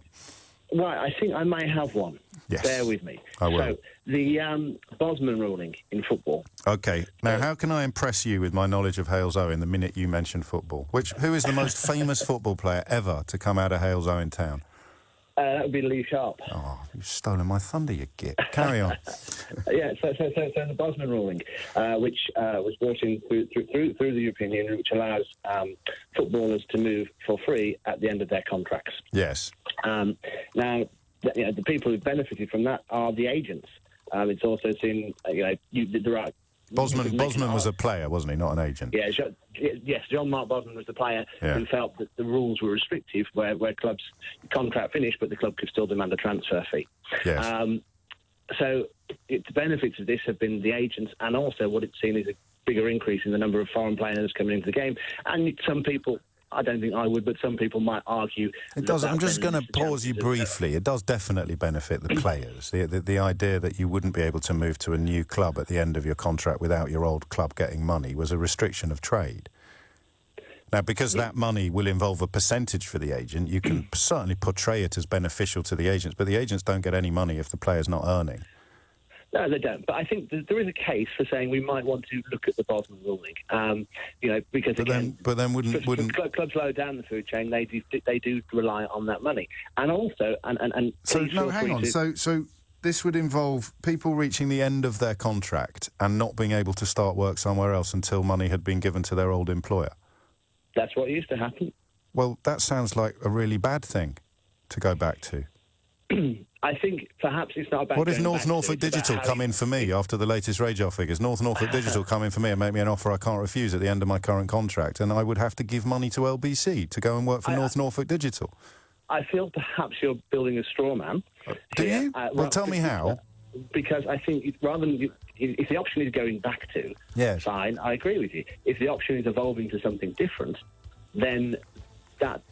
Right, I think I might have one.
Yes.
Bear with me.
I will.
So, the Bosman ruling in football.
OK. Now, how can I impress you with my knowledge of Halesowen the minute you mention football? Who is the most famous football player ever to come out of Halesowen town?
That would be Lee Sharp.
Oh, you've stolen my thunder, you git. Carry on.
Yeah, so the Bosman ruling, which was brought in through the European Union, which allows footballers to move for free at the end of their contracts.
Yes.
Now, the people who benefited from that are the agents. It's also seen, there are...
Bosman was a player, wasn't he, not an agent?
Yeah, yes, John-Mark Bosman was the player who felt that the rules were restrictive, where clubs' contract finished, but the club could still demand a transfer fee.
Yes.
So the benefits of this have been the agents, and also what it's seen is a bigger increase in the number of foreign players coming into the game. And some people, I don't think I would, but some people might argue...
It does. I'm just going to pause you briefly. It does definitely benefit the players. The idea that you wouldn't be able to move to a new club at the end of your contract without your old club getting money was a restriction of trade. Now, because that money will involve a percentage for the agent, you can certainly portray it as beneficial to the agents, but the agents don't get any money if the player's not earning.
No, they don't. But I think there is a case for saying we might want to look at the Bosman ruling, because wouldn't clubs low down the food chain, they do rely on that money, and also and
so no, hang on. So this would involve people reaching the end of their contract and not being able to start work somewhere else until money had been given to their old employer.
That's what used to happen.
Well, that sounds like a really bad thing to go back to.
I think perhaps it's not about...
What if North Norfolk Digital come in for me after the latest radar figures? North Norfolk Digital come in for me and make me an offer I can't refuse at the end of my current contract, and I would have to give money to LBC to go and work for North Norfolk Digital.
I feel perhaps you're building a straw man.
Do you? Well, tell me how.
Because I think rather than... If the option is going back to, fine, I agree with you. If the option is evolving to something different, then that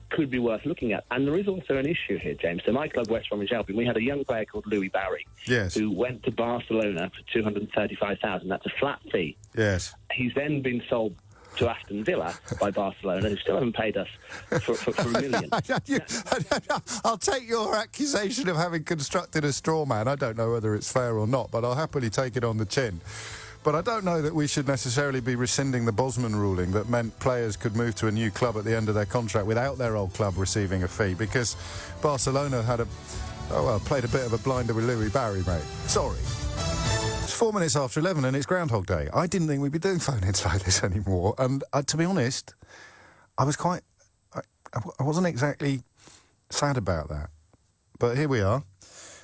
could be worth looking at. And there is also an issue here, James. So my club, West Bromwich Albion, we had a young player called Louis Barry, who went to Barcelona for $235,000. That's a flat fee.
Yes.
He's then been sold to Aston Villa by Barcelona, who still haven't paid us for $1 million.
I'll take your accusation of having constructed a straw man. I don't know whether it's fair or not, but I'll happily take it on the chin. But I don't know that we should necessarily be rescinding the Bosman ruling that meant players could move to a new club at the end of their contract without their old club receiving a fee, because Barcelona had Oh, well, played a bit of a blinder with Louis Barry, mate. Sorry. It's 4 minutes after 11 and it's Groundhog Day. I didn't think we'd be doing phone-ins like this anymore. And to be honest, I was quite... I wasn't exactly sad about that. But here we are.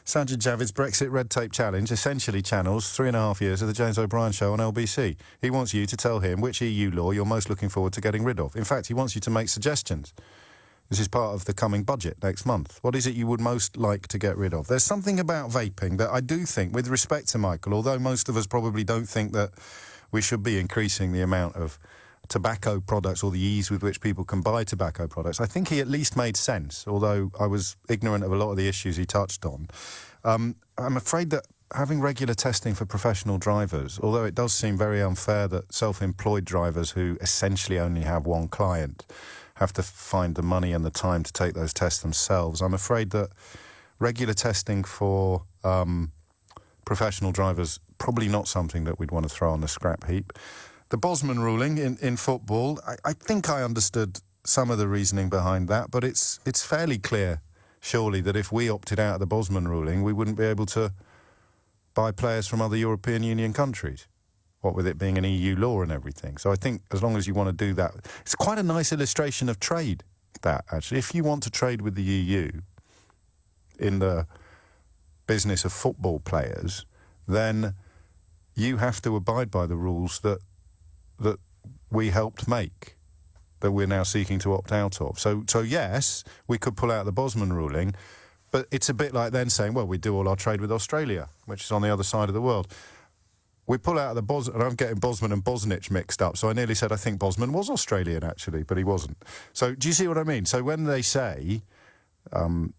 Sajid Javid's Brexit Red Tape Challenge essentially channels 3.5 years of the James O'Brien Show on LBC. He wants you to tell him which EU law you're most looking forward to getting rid of. In fact, he wants you to make suggestions. This is part of the coming budget next month. What is it you would most like to get rid of? There's something about vaping that I do think, with respect to Michael, although most of us probably don't think that we should be increasing the amount of tobacco products or the ease with which people can buy tobacco products, I think he at least made sense, although I was ignorant of a lot of the issues he touched on. I'm afraid that having regular testing for professional drivers, although it does seem very unfair that self-employed drivers who essentially only have one client have to find the money and the time to take those tests themselves, I'm afraid that regular testing for professional drivers probably not something that we'd want to throw on the scrap heap. The Bosman ruling in football, I think I understood some of the reasoning behind that, but it's fairly clear, surely, that if we opted out of the Bosman ruling, we wouldn't be able to buy players from other European Union countries, what with it being an EU law and everything. So I think as long as you want to do that, it's quite a nice illustration of trade, that, actually. If you want to trade with the EU in the business of football players, then you have to abide by the rules that we helped make, that we're now seeking to opt out of. So yes, we could pull out the Bosman ruling, but it's a bit like then saying, well, we do all our trade with Australia, which is on the other side of the world. We pull out of the Bosman, and I'm getting Bosman and Bosnich mixed up, so I nearly said I think Bosman was Australian, actually, but he wasn't. So do you see what I mean? So when they say, and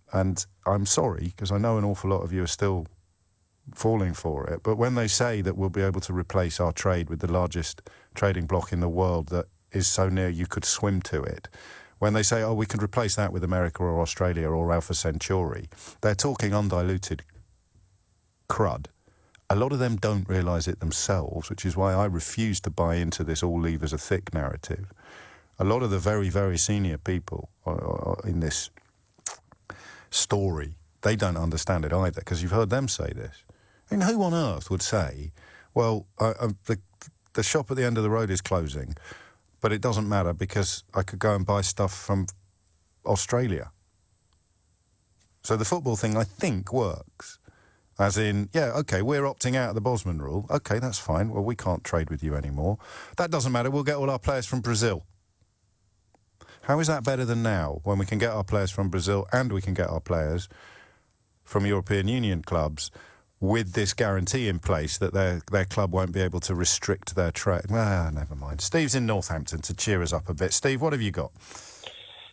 I'm sorry, because I know an awful lot of you are still falling for it, but when they say that we'll be able to replace our trade with the largest trading bloc in the world that is so near you could swim to it, when they say, oh, we can replace that with America or Australia or Alpha Centauri, they're talking undiluted crud. A lot of them don't realise it themselves, which is why I refuse to buy into this all levers are thick narrative. A lot of the very, very senior people in this story, they don't understand it either, because you've heard them say this. I mean, who on earth would say, well, the shop at the end of the road is closing, but it doesn't matter because I could go and buy stuff from Australia. So the football thing, I think, works. As in, yeah, OK, we're opting out of the Bosman rule. OK, that's fine. Well, we can't trade with you anymore. That doesn't matter. We'll get all our players from Brazil. How is that better than now, when we can get our players from Brazil and we can get our players from European Union clubs with this guarantee in place that their club won't be able to restrict their trade? Ah, never mind. Steve's in Northampton to cheer us up a bit. Steve, what have you got?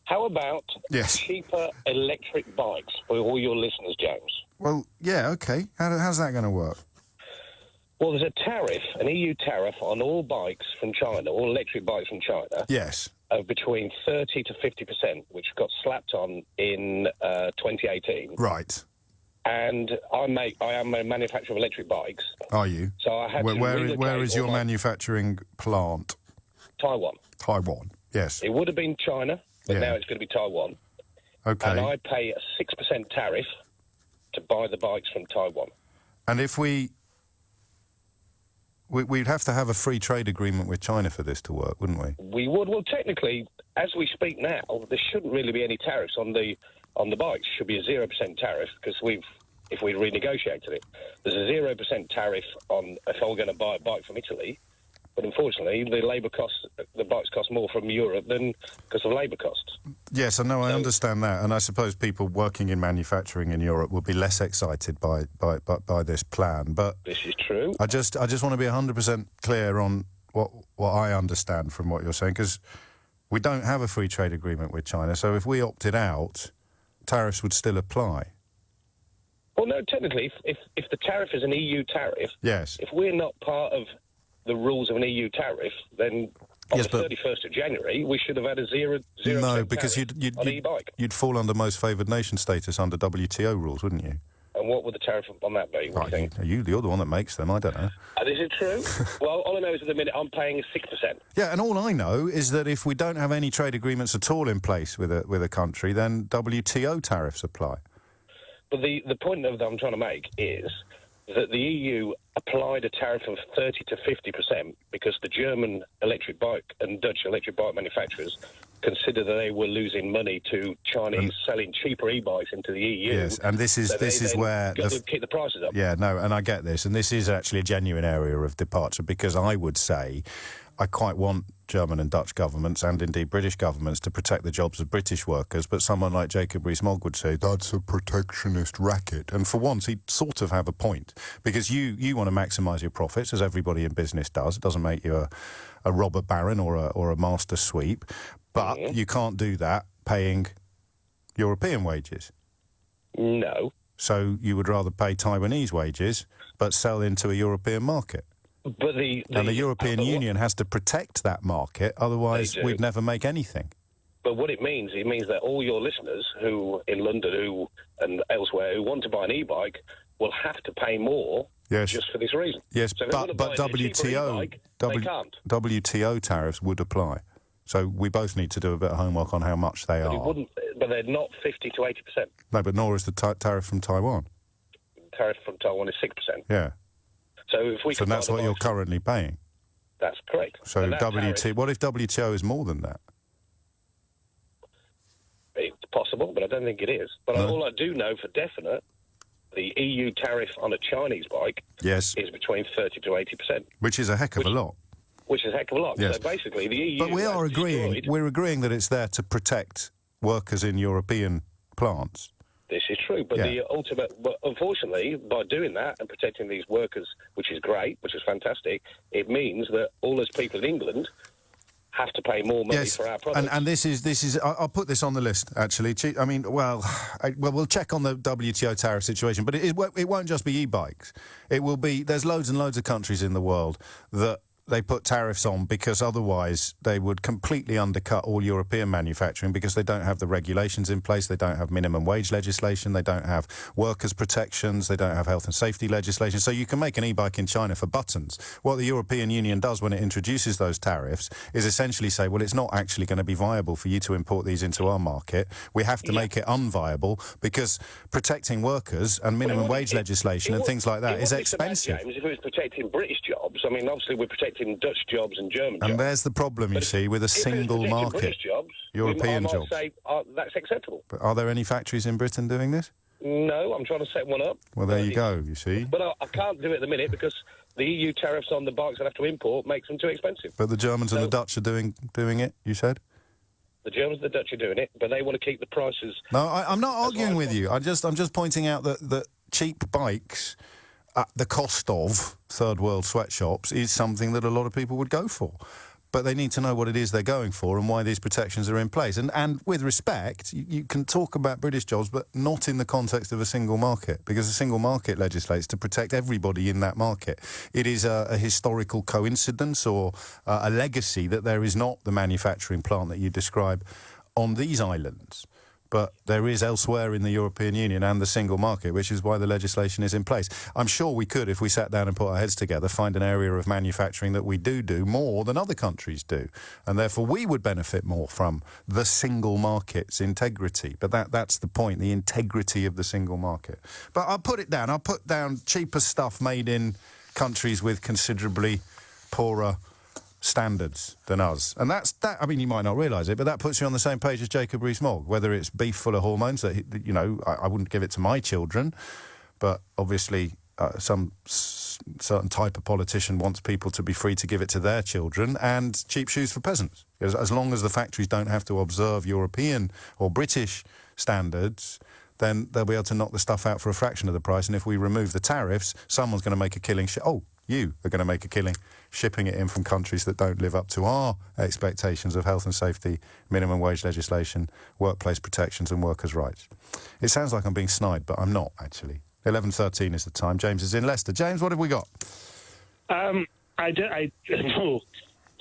How about cheaper electric bikes for all your listeners, James?
Well, yeah, OK. How's that going to work?
Well, there's a tariff, an EU tariff on all bikes from China, all electric bikes from China.
Yes.
Of between 30 to 50%, which got slapped on in 2018.
Right.
And I am a manufacturer of electric bikes.
Are you?
So I had to
where is your manufacturing plant?
Taiwan.
Taiwan, yes.
It would have been China, but now it's going to be Taiwan.
Okay.
And I pay a 6% tariff to buy the bikes from Taiwan.
And if we'd have to have a free trade agreement with China for this to work, wouldn't we?
We would. Well, technically, as we speak now, there shouldn't really be any tariffs on the bikes. It should be a 0% tariff, because if we renegotiated it, there's a 0% tariff on if I were going to buy a bike from Italy. But unfortunately, the bikes cost more from Europe than because of labour costs.
Yes, I know, I understand that, and I suppose people working in manufacturing in Europe will be less excited by this plan. But
this is true.
I just want to be 100% clear on what I understand from what you're saying, because we don't have a free trade agreement with China. So if we opted out, tariffs would still apply.
Well, no, technically, if the tariff is an EU tariff,
yes.
If we're not part of the rules of an EU tariff, then on the 31st of January, we should have had a 0%
no, because
on e-bike.
You'd fall under most favoured nation status under WTO rules, wouldn't you?
And what would the tariff on that be? What do you think?
You're the one that makes them, I don't know.
Is it true? Well, all I know is at the minute I'm paying 6%.
Yeah, and all I know is that if we don't have any trade agreements at all in place with a country, then WTO tariffs apply.
But the point that I'm trying to make is that the EU applied a tariff of 30 to 50% because the German electric bike and Dutch electric bike manufacturers consider that they were losing money to Chinese selling cheaper e-bikes into the EU.
Yes, and this is where
keep the prices up.
Yeah, no, and I get this, and this is actually a genuine area of departure, because I would say I quite want German and Dutch governments, and indeed British governments, to protect the jobs of British workers, but someone like Jacob Rees-Mogg would say that's a protectionist racket. And for once, he'd sort of have a point, because you want to maximise your profits, as everybody in business does. It doesn't make you a robber baron or a master sweep, but you can't do that paying European wages.
No.
So you would rather pay Taiwanese wages, but sell into a European market.
But the
European Union has to protect that market, otherwise we'd never make anything.
But what it means that all your listeners who in London and elsewhere who want to buy an e-bike will have to pay more just for this reason.
Yes,
so
but WTO tariffs would apply. So we both need to do a bit of homework on how much they are.
But they're not 50 to 80%.
No, but nor is the tariff from Taiwan.
The tariff from Taiwan is 6%.
Yeah.
So
that's what you're currently paying.
That's correct.
So what if WTO is more than that?
It's possible, but I don't think it is. But all I do know for definite, the EU tariff on a Chinese bike is between 30 to 80%.
Which is a heck of a lot.
Which is a heck of a lot.
Yes.
So basically, the EU...
But we're agreeing that it's there to protect workers in European plants.
This is true, but but unfortunately, by doing that and protecting these workers, which is great, which is fantastic, it means that all those people in England have to pay more money for our products.
And this is I'll put this on the list, actually. I mean, we'll check on the WTO tariff situation, but it won't just be e-bikes. It will be, there's loads and loads of countries in the world that they put tariffs on because otherwise they would completely undercut all European manufacturing, because they don't have the regulations in place, they don't have minimum wage legislation, they don't have workers' protections, they don't have health and safety legislation. So you can make an e-bike in China for buttons. What the European Union does when it introduces those tariffs is essentially say, well, it's not actually going to be viable for you to import these into our market. We have to make it unviable, because protecting workers and minimum wage legislation and things like that is expensive.
James, if it was protecting British jobs, I mean, obviously we're protecting Dutch jobs and German jobs.
And there's the problem, you see, with a single market.
British jobs,
European jobs.
I might say that's acceptable.
But are there any factories in Britain doing this?
No, I'm trying to set one up.
Well, there you go, you see.
But I can't do it at the minute because the EU tariffs on the bikes that have to import makes them too expensive.
But the Germans and the Dutch are doing it, you said?
The Germans and the Dutch are doing it, but they want to keep the prices...
No, I'm not arguing with you. I'm just pointing out that cheap bikes at the cost of third world sweatshops is something that a lot of people would go for. But they need to know what it is they're going for and why these protections are in place. And with respect, you can talk about British jobs, but not in the context of a single market, because a single market legislates to protect everybody in that market. It is a historical coincidence or a legacy that there is not the manufacturing plant that you describe on these islands. But there is elsewhere in the European Union and the single market, which is why the legislation is in place. I'm sure we could, if we sat down and put our heads together, find an area of manufacturing that we do more than other countries do. And therefore we would benefit more from the single market's integrity. But that's the point, the integrity of the single market. But I'll put it down. I'll put down cheaper stuff made in countries with considerably poorer standards than us. And that, I mean, you might not realise it, but that puts you on the same page as Jacob Rees-Mogg, whether it's beef full of hormones that, you know, I wouldn't give it to my children, but obviously some certain type of politician wants people to be free to give it to their children, and cheap shoes for peasants. As long as the factories don't have to observe European or British standards, then they'll be able to knock the stuff out for a fraction of the price. And if we remove the tariffs, someone's going to make a killing. You are going to make a killing shipping it in from countries that don't live up to our expectations of health and safety, minimum wage legislation, workplace protections and workers' rights. It sounds like I'm being snide, but I'm not, actually. 11:13 is the time. James is in Leicester. James, what have we got?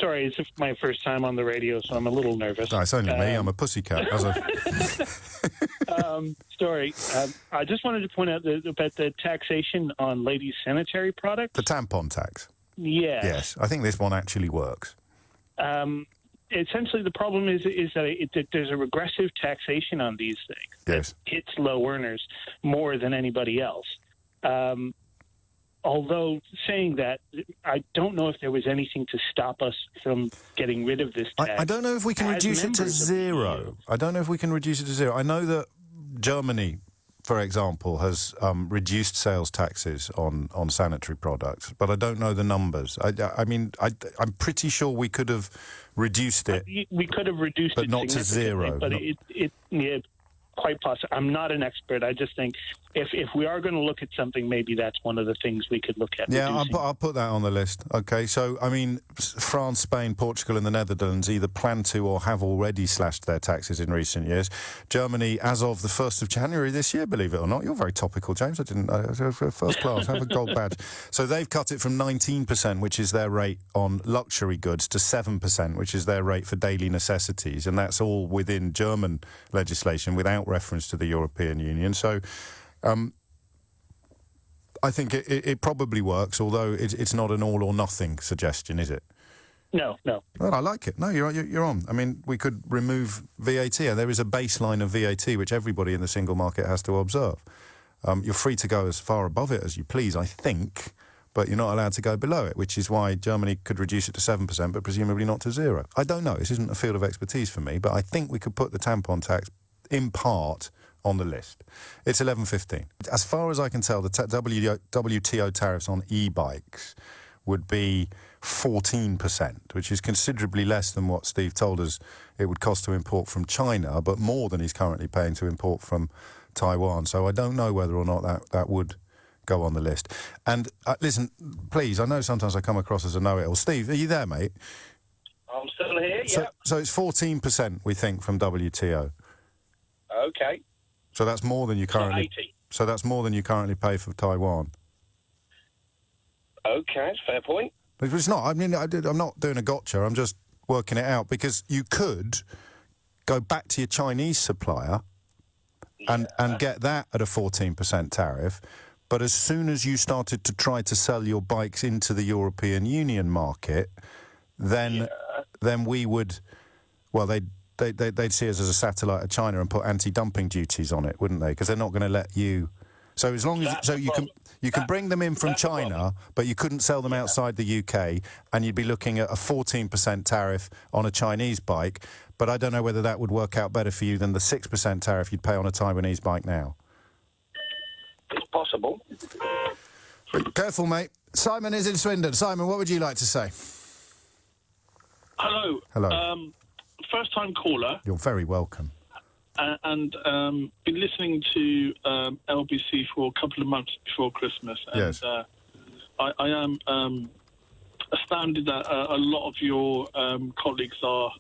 Sorry, it's my first time on the radio, so I'm a little nervous.
No, it's only me. I'm a pussycat.
Sorry. I just wanted to point out about the taxation on ladies' sanitary products.
The tampon tax?
Yeah.
Yes, I think this one actually works.
Essentially, the problem is that there's a regressive taxation on these things.
Yes.
It's low earners more than anybody else. Although saying that, I don't know if there was anything to stop us from getting rid of this tax.
I don't know if we can reduce it to zero. I don't know if we can reduce it to zero. I know that Germany, for example, has reduced sales taxes on sanitary products, but I don't know the numbers. I mean, I'm pretty sure we could have reduced it.
We could have reduced it,
but not to zero.
But quite possible. I'm not an expert. I just think if we are going to look at something, maybe that's one of the things we could look at.
Yeah, I'll put that on the list. Okay, so, I mean, France, Spain, Portugal and the Netherlands either plan to or have already slashed their taxes in recent years. Germany, as of the 1st of January this year, believe it or not. You're very topical, James. I didn't... first class, have a gold badge. So they've cut it from 19%, which is their rate on luxury goods, to 7%, which is their rate for daily necessities. And that's all within German legislation, without reference to the European Union. So I think it probably works, although it's not an all or nothing suggestion, is it?
No.
Well, I like it. No, you're on. I mean, we could remove VAT. There is a baseline of VAT which everybody in the single market has to observe. You're free to go as far above it as you please, I think, but you're not allowed to go below it, which is why Germany could reduce it to 7%, but presumably not to zero. I don't know. This isn't a field of expertise for me, but I think we could put the tampon tax in part on the list. It's 11.15. As far as I can tell, the WTO tariffs on e-bikes would be 14%, which is considerably less than what Steve told us it would cost to import from China, but more than he's currently paying to import from Taiwan. So I don't know whether or not that would go on the list. And listen, please, I know sometimes I come across as a know-it-all. Steve, are you there, mate?
I'm still here, yeah.
So it's 14%, we think, from WTO.
Okay.
So that's more than you currently.
80.
So that's more than you currently pay for Taiwan.
Okay, fair point.
It's not. I mean, I'm not doing a gotcha. I'm just working it out, because you could go back to your Chinese supplier and get that at a 14% tariff. But as soon as you started to try to sell your bikes into the European Union market, then we would. Well, they'd see us as a satellite of China and put anti-dumping duties on it, wouldn't they? Because they're not going to let you. So as long as you can bring them in from China, but you couldn't sell them outside the UK, and you'd be looking at a 14% tariff on a Chinese bike. But I don't know whether that would work out better for you than the 6% tariff you'd pay on a Taiwanese bike now.
It's possible.
But careful, mate. Simon is in Swindon. Simon, what would you like to say?
Hello.
Hello.
First-time caller.
You're very welcome.
And been listening to LBC for a couple of months before Christmas. And,
yes.
I am astounded that a lot of your colleagues are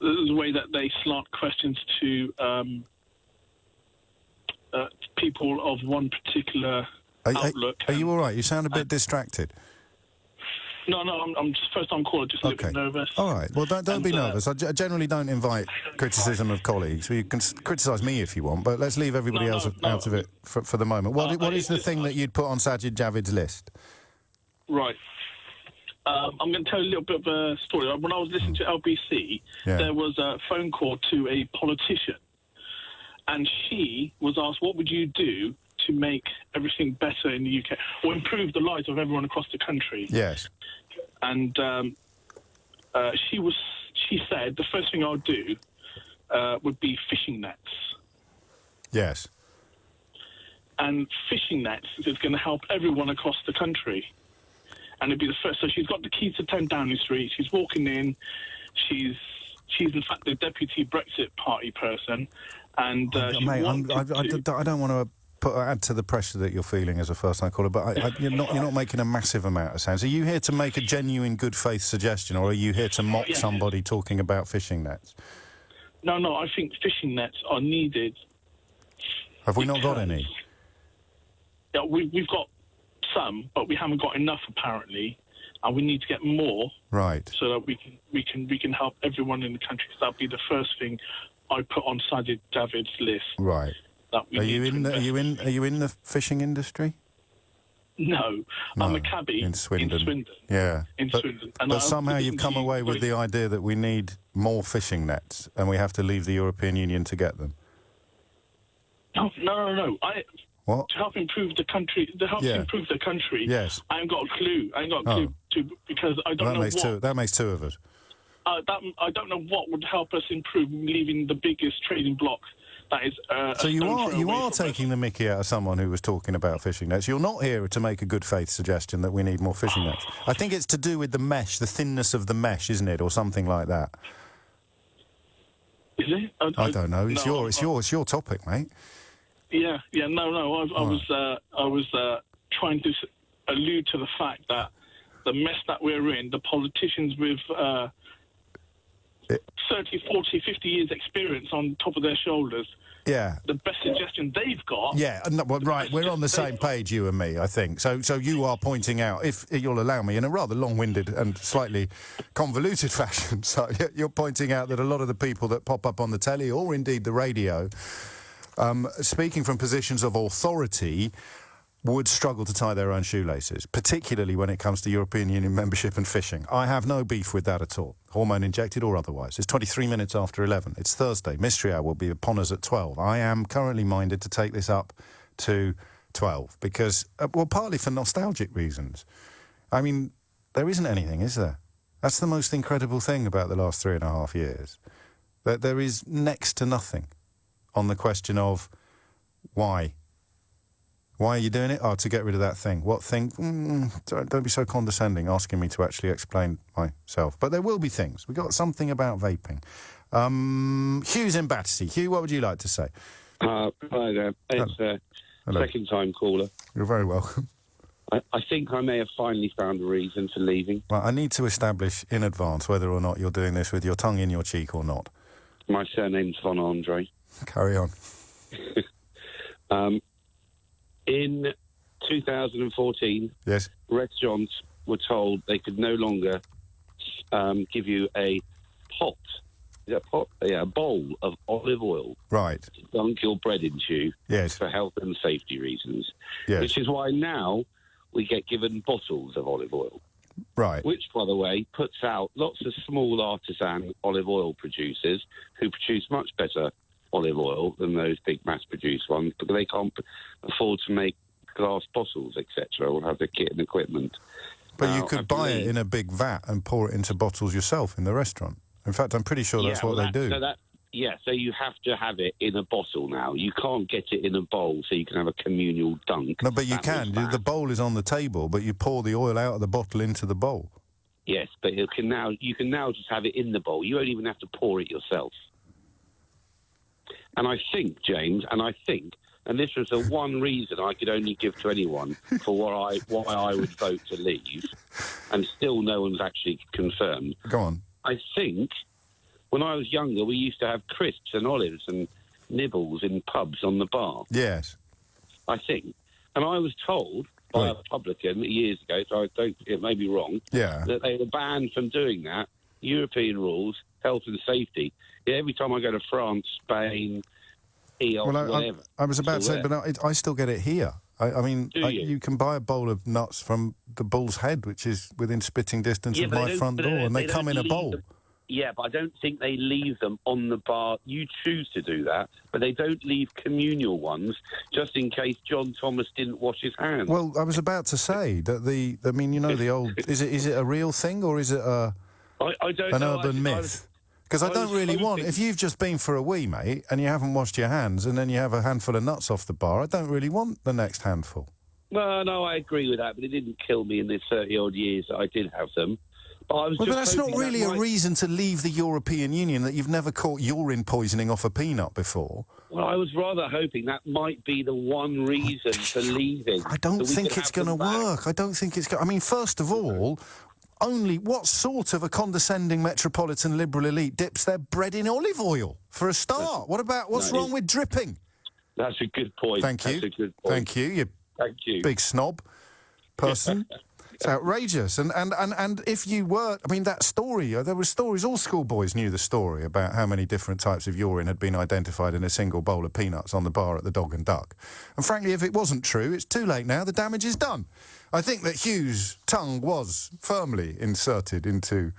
the way that they slant questions to people of one particular outlook.
Are you all right? You sound a bit distracted.
No, I'm just first-time caller, just a little bit nervous.
All right. Well, don't be nervous. I generally don't invite criticism of colleagues. You can criticise me if you want, but let's leave everybody else out of it for the moment. What is the thing that you'd put on Sajid Javid's list?
Right. I'm going to tell you a little bit of a story. When I was listening to LBC, there was a phone call to a politician, and she was asked, what would you do to make everything better in the UK, or improve the lives of everyone across the country?
Yes.
And she said the first thing I would do would be fishing nets.
Yes.
And fishing nets is going to help everyone across the country. And it'd be the first. So she's got the keys to 10 Downing Street. She's walking in. She's in fact the deputy Brexit Party person. And
mate, I don't want to add to the pressure that you're feeling as a first-time caller, but you're not making a massive amount of sense. Are you here to make a genuine good faith suggestion, or are you here to mock somebody talking about fishing nets?
No, I think fishing nets are needed.
Have we not got any?
Yeah, we've got some, but we haven't got enough apparently, and we need to get more.
Right.
So that we can help everyone in the country. So that'd be the first thing I put on Sajid Javid's list.
Right. Are you in the fishing industry?
No, I'm a cabbie
in Swindon.
Yeah,
Swindon. But somehow you've come away with the idea that we need more fishing nets, and we have to leave the European Union to get them.
No.
What?
To help improve the country.
Yes.
I ain't got a clue. Because I don't know what.
That makes two of us.
I don't know what would help us improve leaving the biggest trading bloc. That is.
So you are taking the mickey out of someone who was talking about fishing nets. You're not here to make a good faith suggestion that we need more fishing nets. I think it's to do with the mesh, the thinness of the mesh, isn't it, or something like that?
Is it?
I don't know. It's your topic, mate.
Yeah. No. I was trying to allude to the fact that the mess that we're in, the politicians with 30, 40, 50 years experience on top of their shoulders.
Yeah.
The best suggestion they've got...
Yeah, no, well, right, we're on the same page, you and me, I think. So you are pointing out, if you'll allow me, in a rather long-winded and slightly convoluted fashion, so you're pointing out that a lot of the people that pop up on the telly, or indeed the radio, speaking from positions of authority, would struggle to tie their own shoelaces, particularly when it comes to European Union membership and fishing. I have no beef with that at all, hormone injected or otherwise. It's 23 minutes after 11. It's Thursday. Mystery Hour will be upon us at 12. I am currently minded to take this up to 12 because, well, partly for nostalgic reasons. I mean, there isn't anything, is there? That's the most incredible thing about the last 3.5 years. That there is next to nothing on the question of why. Why are you doing it? Oh, to get rid of that thing. What thing? Don't be so condescending, asking me to actually explain myself. But there will be things. We've got something about vaping. Hugh's in Battersea. Hugh, what would you like to say?
Hi there. It's a second-time caller.
You're very welcome.
I think I may have finally found a reason for leaving.
Well, I need to establish in advance whether or not you're doing this with your tongue in your cheek or not.
My surname's Von Andre.
Carry on.
In 2014,
yes,
restaurants were told they could no longer give you a pot. Is that a pot? Yeah, a bowl of olive oil.
Right.
To dunk your bread into.
Yes.
For health and safety reasons.
Yes.
Which is why now we get given bottles of olive oil.
Right.
Which, by the way, puts out lots of small artisan olive oil producers who produce much better olive oil than those big mass-produced ones, because they can't afford to make glass bottles, etc., or have the kit and equipment.
But you could buy it in a big vat and pour it into bottles yourself in the restaurant. In fact, I'm pretty sure that's what they do.
So you have to have it in a bottle now. You can't get it in a bowl so you can have a communal dunk.
No, but you can. The bowl is on the table, but you pour the oil out of the bottle into the bowl.
Yes, but you can now just have it in the bowl. You don't even have to pour it yourself. And I think, James, and this was the one reason I could only give to anyone for why I would vote to leave, and still no one's actually confirmed.
Go on.
I think when I was younger, we used to have crisps and olives and nibbles in pubs on the bar.
Yes.
I think. And I was told by a publican years ago, so it may be wrong, that they were banned from doing that. European rules, health and safety. Yeah, every time I go to France, Spain, whatever.
I was about to say, but I still get it here. I mean, you can buy a bowl of nuts from the Bull's Head, which is within spitting distance of my front door, and they come in a bowl.
Yeah, but I don't think they leave them on the bar. You choose to do that, but they don't leave communal ones just in case John Thomas didn't wash his hands.
Well, I was about to say that the old... is it a real thing, or is it an urban myth? Because I don't really want... If you've just been for a wee, mate, and you haven't washed your hands, and then you have a handful of nuts off the bar, I don't really want the next handful.
Well, no, I agree with that, but it didn't kill me in the 30-odd years that I did have them. But
that's not really a reason to leave the European Union, that you've never caught urine poisoning off a peanut before.
Well, I was rather hoping that might be the one reason for leaving.
I don't think it's going to work. I don't think it's going to... I mean, first of all... what sort of a condescending metropolitan liberal elite dips their bread in olive oil, for a start? What's wrong with dripping?
That's a good point.
Thank you.
That's a good point.
Thank you,
Thank you.
Big snob person. It's outrageous. And if you were... I mean, that story, there were stories, all schoolboys knew the story about how many different types of urine had been identified in a single bowl of peanuts on the bar at the Dog and Duck. And frankly, if it wasn't true, it's too late now. The damage is done. I think that Hugh's tongue was firmly inserted into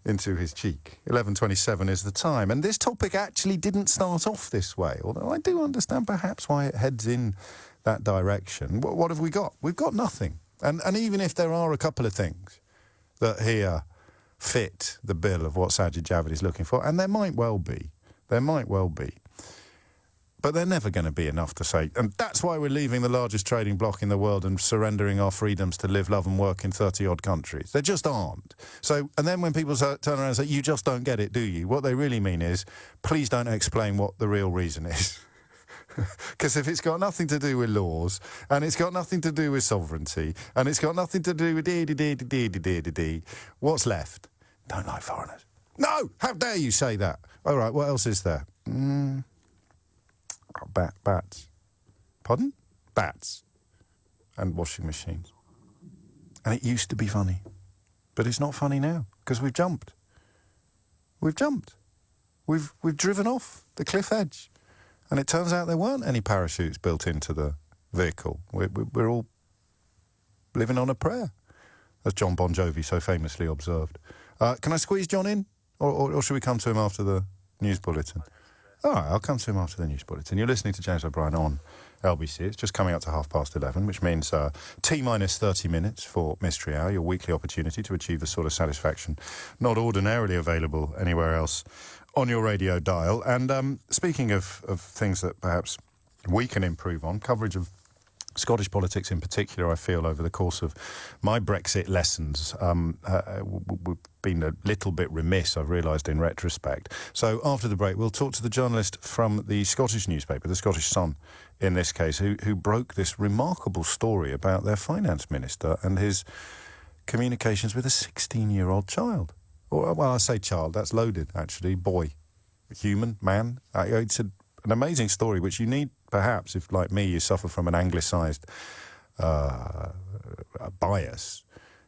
into his cheek. 11:27 is the time. And this topic actually didn't start off this way, although I do understand perhaps why it heads in that direction. What have we got? We've got nothing. And even if there are a couple of things that here fit the bill of what Sajid Javid is looking for, and there might well be, but they're never going to be enough to say. And that's why we're leaving the largest trading bloc in the world and surrendering our freedoms to live, love and work in 30-odd countries. They just aren't. So, and then when people turn around and say, you just don't get it, do you? What they really mean is, please don't explain what the real reason is. Because if it's got nothing to do with laws, and it's got nothing to do with sovereignty, and it's got nothing to do with what's left? Don't like foreigners. No! How dare you say that? All right, what else is there? Bats. Pardon? Bats. And washing machines. And it used to be funny. But it's not funny now, because we've jumped. We've jumped. We've driven off the cliff edge. And it turns out there weren't any parachutes built into the vehicle. We're all living on a prayer, as John Bon Jovi so famously observed. Can I squeeze John in? Or should we come to him after the news bulletin? All right, I'll come to him after the news bulletin. You're listening to James O'Brien on LBC. It's just coming up to 11:30, which means T-minus 30 minutes for Mystery Hour, your weekly opportunity to achieve the sort of satisfaction not ordinarily available anywhere else on your radio dial. And speaking of things that perhaps we can improve on, coverage of Scottish politics in particular, I feel, over the course of my Brexit lessons, we've been a little bit remiss, I've realised in retrospect. So after the break, we'll talk to the journalist from the Scottish newspaper, the Scottish Sun in this case, who broke this remarkable story about their finance minister and his communications with a 16-year-old child. Well, I say child, that's loaded, actually. Boy, human, man. It's an amazing story, which you need, perhaps, if, like me, you suffer from an anglicised bias.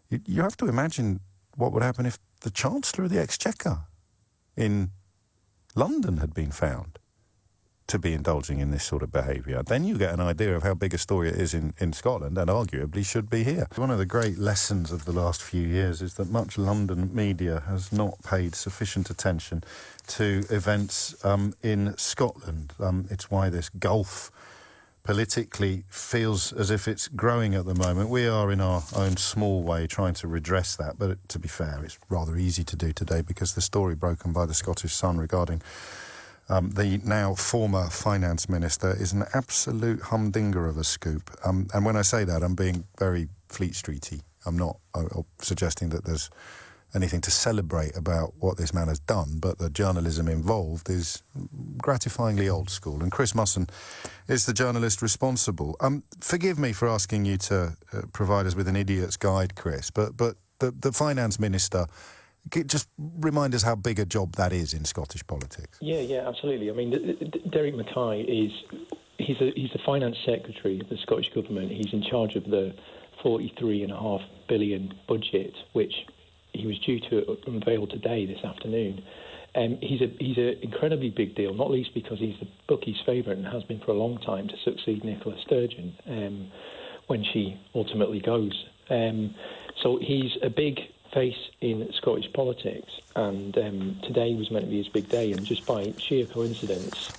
You have to imagine what would happen if the Chancellor of the Exchequer in London had been found to be indulging in this sort of behaviour. Then you get an idea of how big a story it is in Scotland, and arguably should be here. One of the great lessons of the last few years is that much London media has not paid sufficient attention to events in Scotland. It's why this gulf politically feels as if it's growing at the moment. We are, in our own small way, trying to redress that, but to be fair, it's rather easy to do today because the story broken by the Scottish Sun regarding the now former finance minister is an absolute humdinger of a scoop. And when I say that, I'm being very Fleet Streety. I'm not suggesting that there's anything to celebrate about what this man has done, but the journalism involved is gratifyingly old school. And Chris Musson is the journalist responsible. Forgive me for asking you to provide us with an idiot's guide, Chris, but the finance minister, just remind us how big a job that is in Scottish politics.
Yeah, absolutely. I mean, Derek Mackay he's the finance secretary of the Scottish government. He's in charge of the $43.5 billion budget, which he was due to unveil today, this afternoon. He's an incredibly big deal, not least because he's the bookie's favourite and has been for a long time to succeed Nicola Sturgeon when she ultimately goes. So he's a big face in Scottish politics, and today was meant to be his big day, and just by sheer coincidence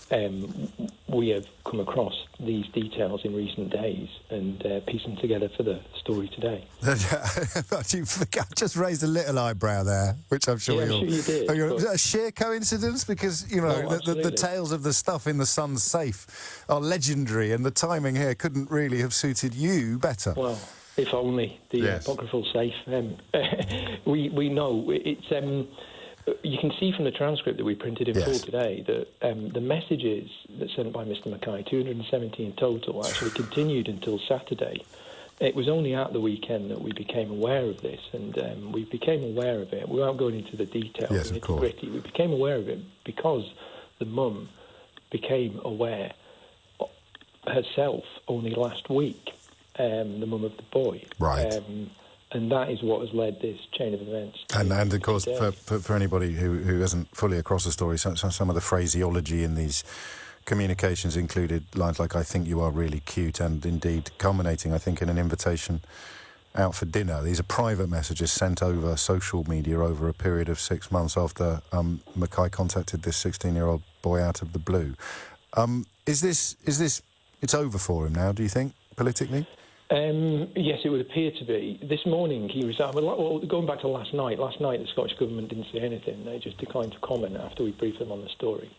we have come across these details in recent days and pieced them together for the story today.
I just raised a little eyebrow there, which I'm sure
you did.
Was that a sheer coincidence? Because, you know, the tales of the stuff in the Sun's safe are legendary, and the timing here couldn't really have suited you better.
Well, if only the apocryphal safe. We know it's. You can see from the transcript that we printed in full today that the messages that sent by Mr. Mackay, 270 in total, actually continued until Saturday. It was only at the weekend that we became aware of this, and we became aware of it without going into the details and nitty-gritty. We became aware of it because the mum became aware herself only last week. The mum of the boy. Right. And that is what has led this chain of events. And
of course, for anybody who isn't fully across the story, some of the phraseology in these communications included lines like, "I think you are really cute," and indeed culminating, I think, in an invitation out for dinner. These are private messages sent over social media over a period of 6 months after Mackay contacted this 16-year-old boy out of the blue. Is this? It's over for him now, do you think, politically?
Yes, it would appear to be. This morning he resigned. Well, going back to last night the Scottish Government didn't say anything. They just declined to comment after we briefed them on the story.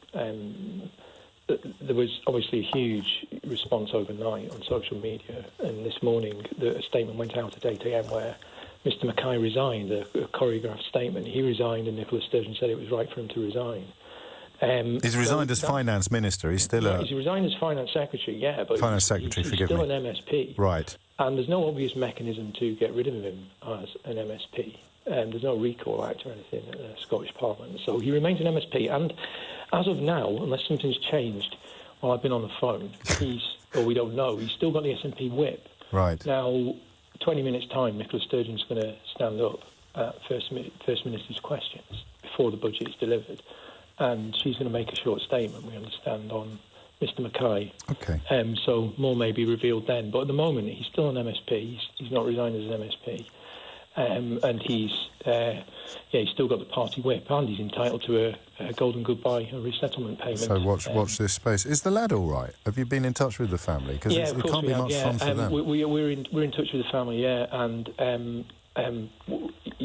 There was obviously a huge response overnight on social media, and this morning a statement went out at 8 a.m. where Mr Mackay resigned, a choreographed statement. He resigned, and Nicola Sturgeon said it was right for him to resign.
He's resigned as finance minister. He's still
he's resigned as finance secretary, but
finance secretary.
he's
forgive
still
me.
an MSP,
right?
And there's no obvious mechanism to get rid of him as an MSP. There's no recall act or anything at the Scottish Parliament, so he remains an MSP. And as of now, unless something's changed, while I've been on the phone, we don't know. He's still got the SNP whip.
Right.
Now, 20 minutes' time, Nicola Sturgeon's going to stand up at First Minister's questions before the budget is delivered. And she's going to make a short statement, we understand, on Mr Mackay.
Okay.
So more may be revealed then. But at the moment, he's still an MSP. He's not resigned as an MSP. And he's still got the party whip, and he's entitled to a golden goodbye, a resettlement payment.
So watch this space. Is the lad all right? Have you been in touch with the family? Because it can't be much fun for them.
We're in touch with the family, and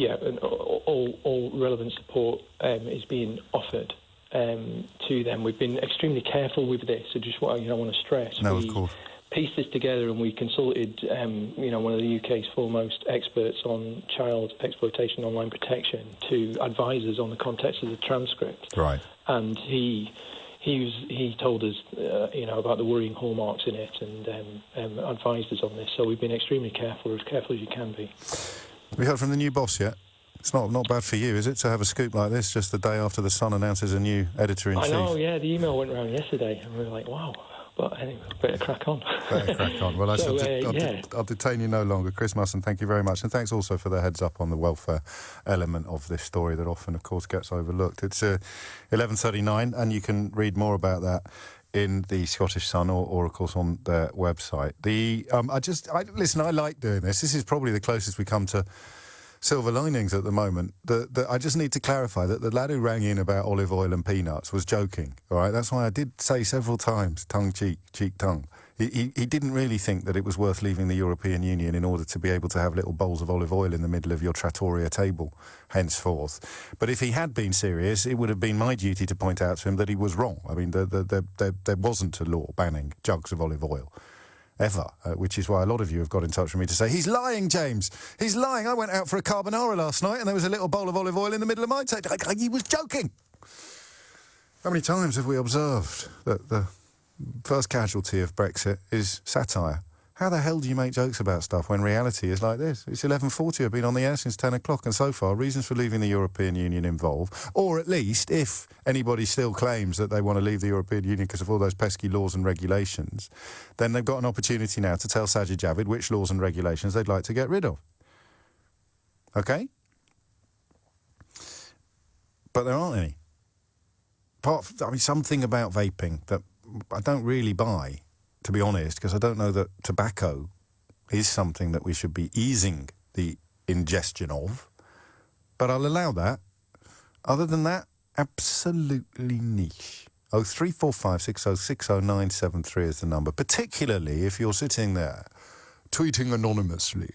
all relevant support is being offered to them. We've been extremely careful with this. So just what I want to stress.
No, of course.
Pieced this together, and we consulted, one of the UK's foremost experts on child exploitation online protection to advise us on the context of the transcript.
Right.
And he told us, about the worrying hallmarks in it, and advised us on this. So we've been extremely careful as you can be.
Have you heard from the new boss yet? It's not bad for you, is it, to have a scoop like this just the day after the Sun announces a new editor-in-chief?
I know, yeah. The email went around yesterday, and we were like, wow. But anyway, better crack on.
Well, I'll detain you no longer. Chris Musson, thank you very much. And thanks also for the heads up on the welfare element of this story that often, of course, gets overlooked. It's 11:39, and you can read more about that in the Scottish Sun or of course, on their website. I like doing this. This is probably the closest we come to silver linings at the moment. I just need to clarify that the lad who rang in about olive oil and peanuts was joking, all right? That's why I did say several times, tongue-cheek, cheek-tongue. He didn't really think that it was worth leaving the European Union in order to be able to have little bowls of olive oil in the middle of your trattoria table, henceforth. But if he had been serious, it would have been my duty to point out to him that he was wrong. I mean, there wasn't a law banning jugs of olive oil. Ever, which is why a lot of you have got in touch with me to say, he's lying, James. He's lying. I went out for a carbonara last night and there was a little bowl of olive oil in the middle of my table. He was joking. How many times have we observed that the first casualty of Brexit is satire? How the hell do you make jokes about stuff when reality is like this? It's 11:40. I've been on the air since 10 o'clock, and so far, reasons for leaving the European Union involve, or at least, if anybody still claims that they want to leave the European Union because of all those pesky laws and regulations, then they've got an opportunity now to tell Sajid Javid which laws and regulations they'd like to get rid of. OK? But there aren't any. Something about vaping that I don't really buy, to be honest, because I don't know that tobacco is something that we should be easing the ingestion of. But I'll allow that. Other than that, absolutely niche. 0345 6060 973 is the number, particularly if you're sitting there tweeting anonymously,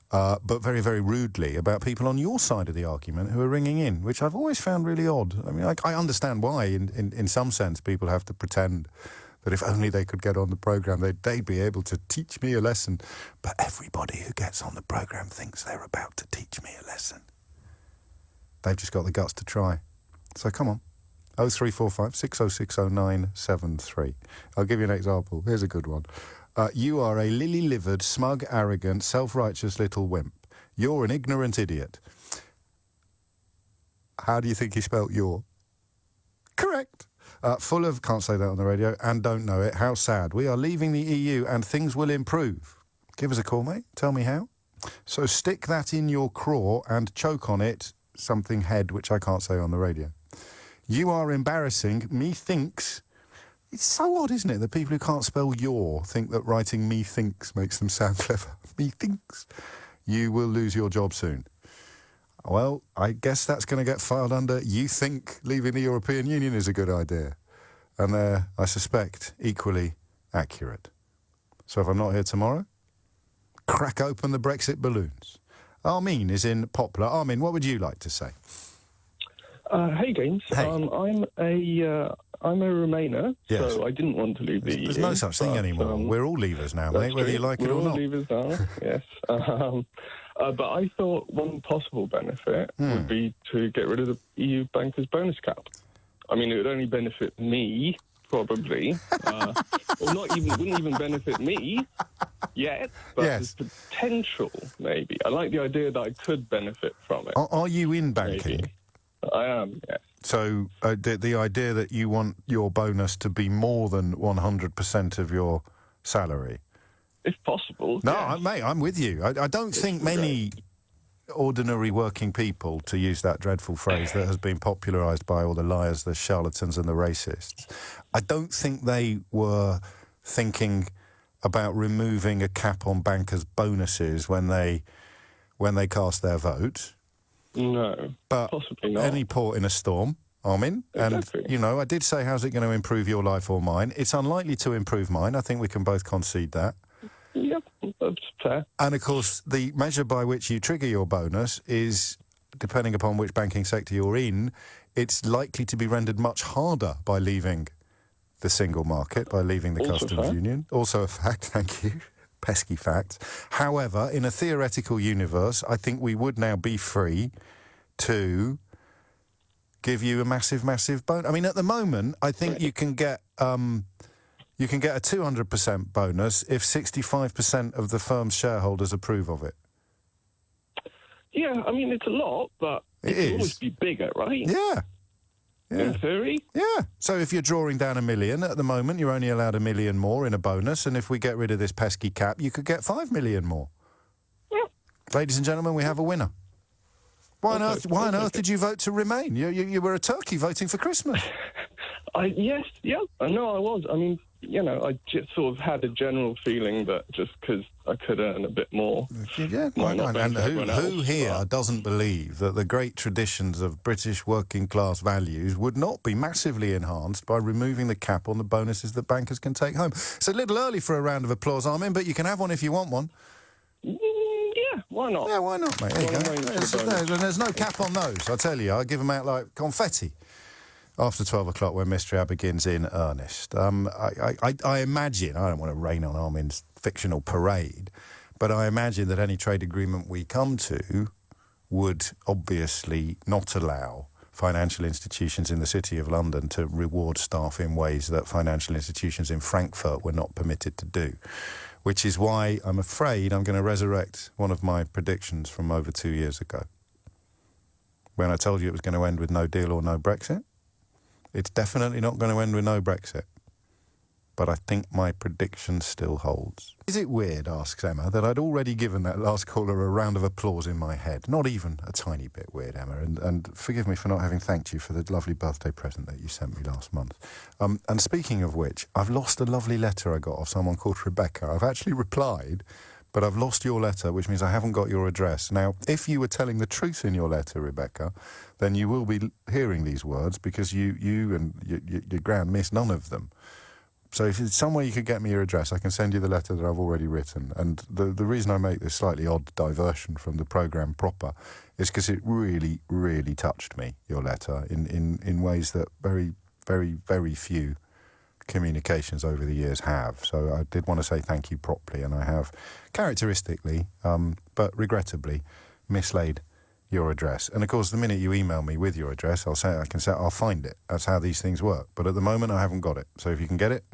but very, very rudely about people on your side of the argument who are ringing in, which I've always found really odd. I mean, I understand why, in some sense, people have to pretend that if only they could get on the programme, they'd be able to teach me a lesson. But everybody who gets on the programme thinks they're about to teach me a lesson. They've just got the guts to try. So come on. 0345 6060 973. I'll give you an example. Here's a good one. You are a lily-livered, smug, arrogant, self-righteous little wimp. You're an ignorant idiot. How do you think he spelt your? Correct. Full of, can't say that on the radio, and don't know it. How sad. We are leaving the EU and things will improve. Give us a call, mate. Tell me how. So stick that in your craw and choke on it, something head, which I can't say on the radio. You are embarrassing. Methinks. It's so odd, isn't it, that people who can't spell your think that writing methinks makes them sound clever. Methinks. you will lose your job soon. Well, I guess that's going to get filed under you think leaving the European Union is a good idea. And they're, I suspect, equally accurate. So if I'm not here tomorrow, crack open the Brexit balloons. Armin is in Poplar. Armin, what would you like to say?
Hey, James.
Hey.
I'm a Remainer,
Yes.
so I didn't want to leave the EU.
There's no such thing anymore. We're all leavers now, mate, whether you like it or not.
We're all leavers now, yes. But I thought one possible benefit would be to get rid of the EU bankers' bonus cap. I mean, it would only benefit me, probably. Or wouldn't even benefit me yet, but there's potential, maybe. I like the idea that I could benefit from it.
Are you in banking?
Maybe. I am, yes.
So the idea that you want your bonus to be more than 100% of your salary?
If possible.
No,
yes.
mate, I'm with you. I don't think many ordinary working people, to use that dreadful phrase that has been popularised by all the liars, the charlatans and the racists, I don't think they were thinking about removing a cap on bankers' bonuses when they cast their vote.
No,
but
possibly not.
Any port in a storm, Armin.
Exactly.
And, I did say, how's it going to improve your life or mine? It's unlikely to improve mine. I think we can both concede that.
Yep, that's fair.
And, of course, the measure by which you trigger your bonus is, depending upon which banking sector you're in, it's likely to be rendered much harder by leaving the single market, by leaving the customs union. Also a fact, thank you. Pesky fact. However, in a theoretical universe, I think we would now be free to give you a massive, massive bonus. I mean, at the moment, I think you can get a 200% bonus if 65% of the firm's shareholders approve of it.
Yeah, I mean, it's a lot, but it can always be bigger, right?
Yeah.
In theory?
Yeah. So if you're drawing down $1 million, at the moment you're only allowed $1 million more in a bonus, and if we get rid of this pesky cap, you could get $5 million more.
Yeah.
Ladies and gentlemen, we have a winner. Why on earth did you vote to remain? You were a turkey voting for Christmas.
Yes, yeah, I know I was. I mean, I just sort of had a general feeling that just because I could earn a bit more.
Yeah, and who here doesn't believe that the great traditions of British working class values would not be massively enhanced by removing the cap on the bonuses that bankers can take home? It's a little early for a round of applause, Armin, but you can have one if you want one.
Yeah, why not?
Yeah, why not, mate? There you go. There's no cap on those, I tell you. I give them out like confetti after 12 o'clock when Mystery Hour begins in earnest. I imagine, I don't want to rain on Armin's fictional parade, but I imagine that any trade agreement we come to would obviously not allow financial institutions in the City of London to reward staff in ways that financial institutions in Frankfurt were not permitted to do. Which is why I'm afraid I'm going to resurrect one of my predictions from over 2 years ago. When I told you it was going to end with no deal or no Brexit. It's definitely not going to end with no Brexit. But I think my prediction still holds. Is it weird, asks Emma, that I'd already given that last caller a round of applause in my head? Not even a tiny bit weird, Emma. And forgive me for not having thanked you for the lovely birthday present that you sent me last month. And speaking of which, I've lost a lovely letter I got off someone called Rebecca. I've actually replied, but I've lost your letter, which means I haven't got your address. Now, if you were telling the truth in your letter, Rebecca, then you will be hearing these words because you and your gran missed none of them. So if there's some way you could get me your address, I can send you the letter that I've already written. And the reason I make this slightly odd diversion from the programme proper is because it really, really touched me, your letter, in ways that very, very, very few communications over the years have. So I did want to say thank you properly, and I have characteristically, but regrettably, mislaid your address. And of course, the minute you email me with your address, I'll find it. That's how these things work. But at the moment, I haven't got it. So if you can get it,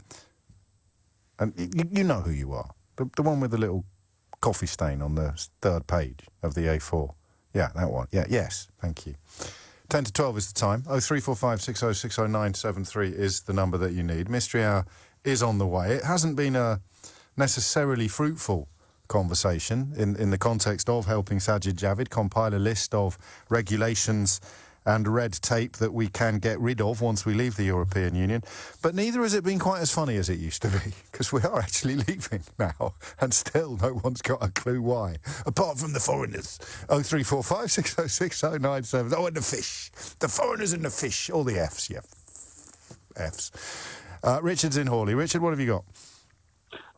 and you know who you are, the one with the little coffee stain on the third page of the A4. Yeah, that one. Yeah, yes, thank you. 10 to 12 is the time. 0345 6060973 is the number that you need. Mystery Hour is on the way. It hasn't been a necessarily fruitful conversation in the context of helping Sajid Javid compile a list of regulations and red tape that we can get rid of once we leave the European Union. But neither has it been quite as funny as it used to be, because we are actually leaving now, and still no one's got a clue why, apart from the foreigners. 0345 606 097. Oh, and the fish. The foreigners and the fish. All the Fs, yeah. Fs. Richard's in Hawley. Richard, what have you got?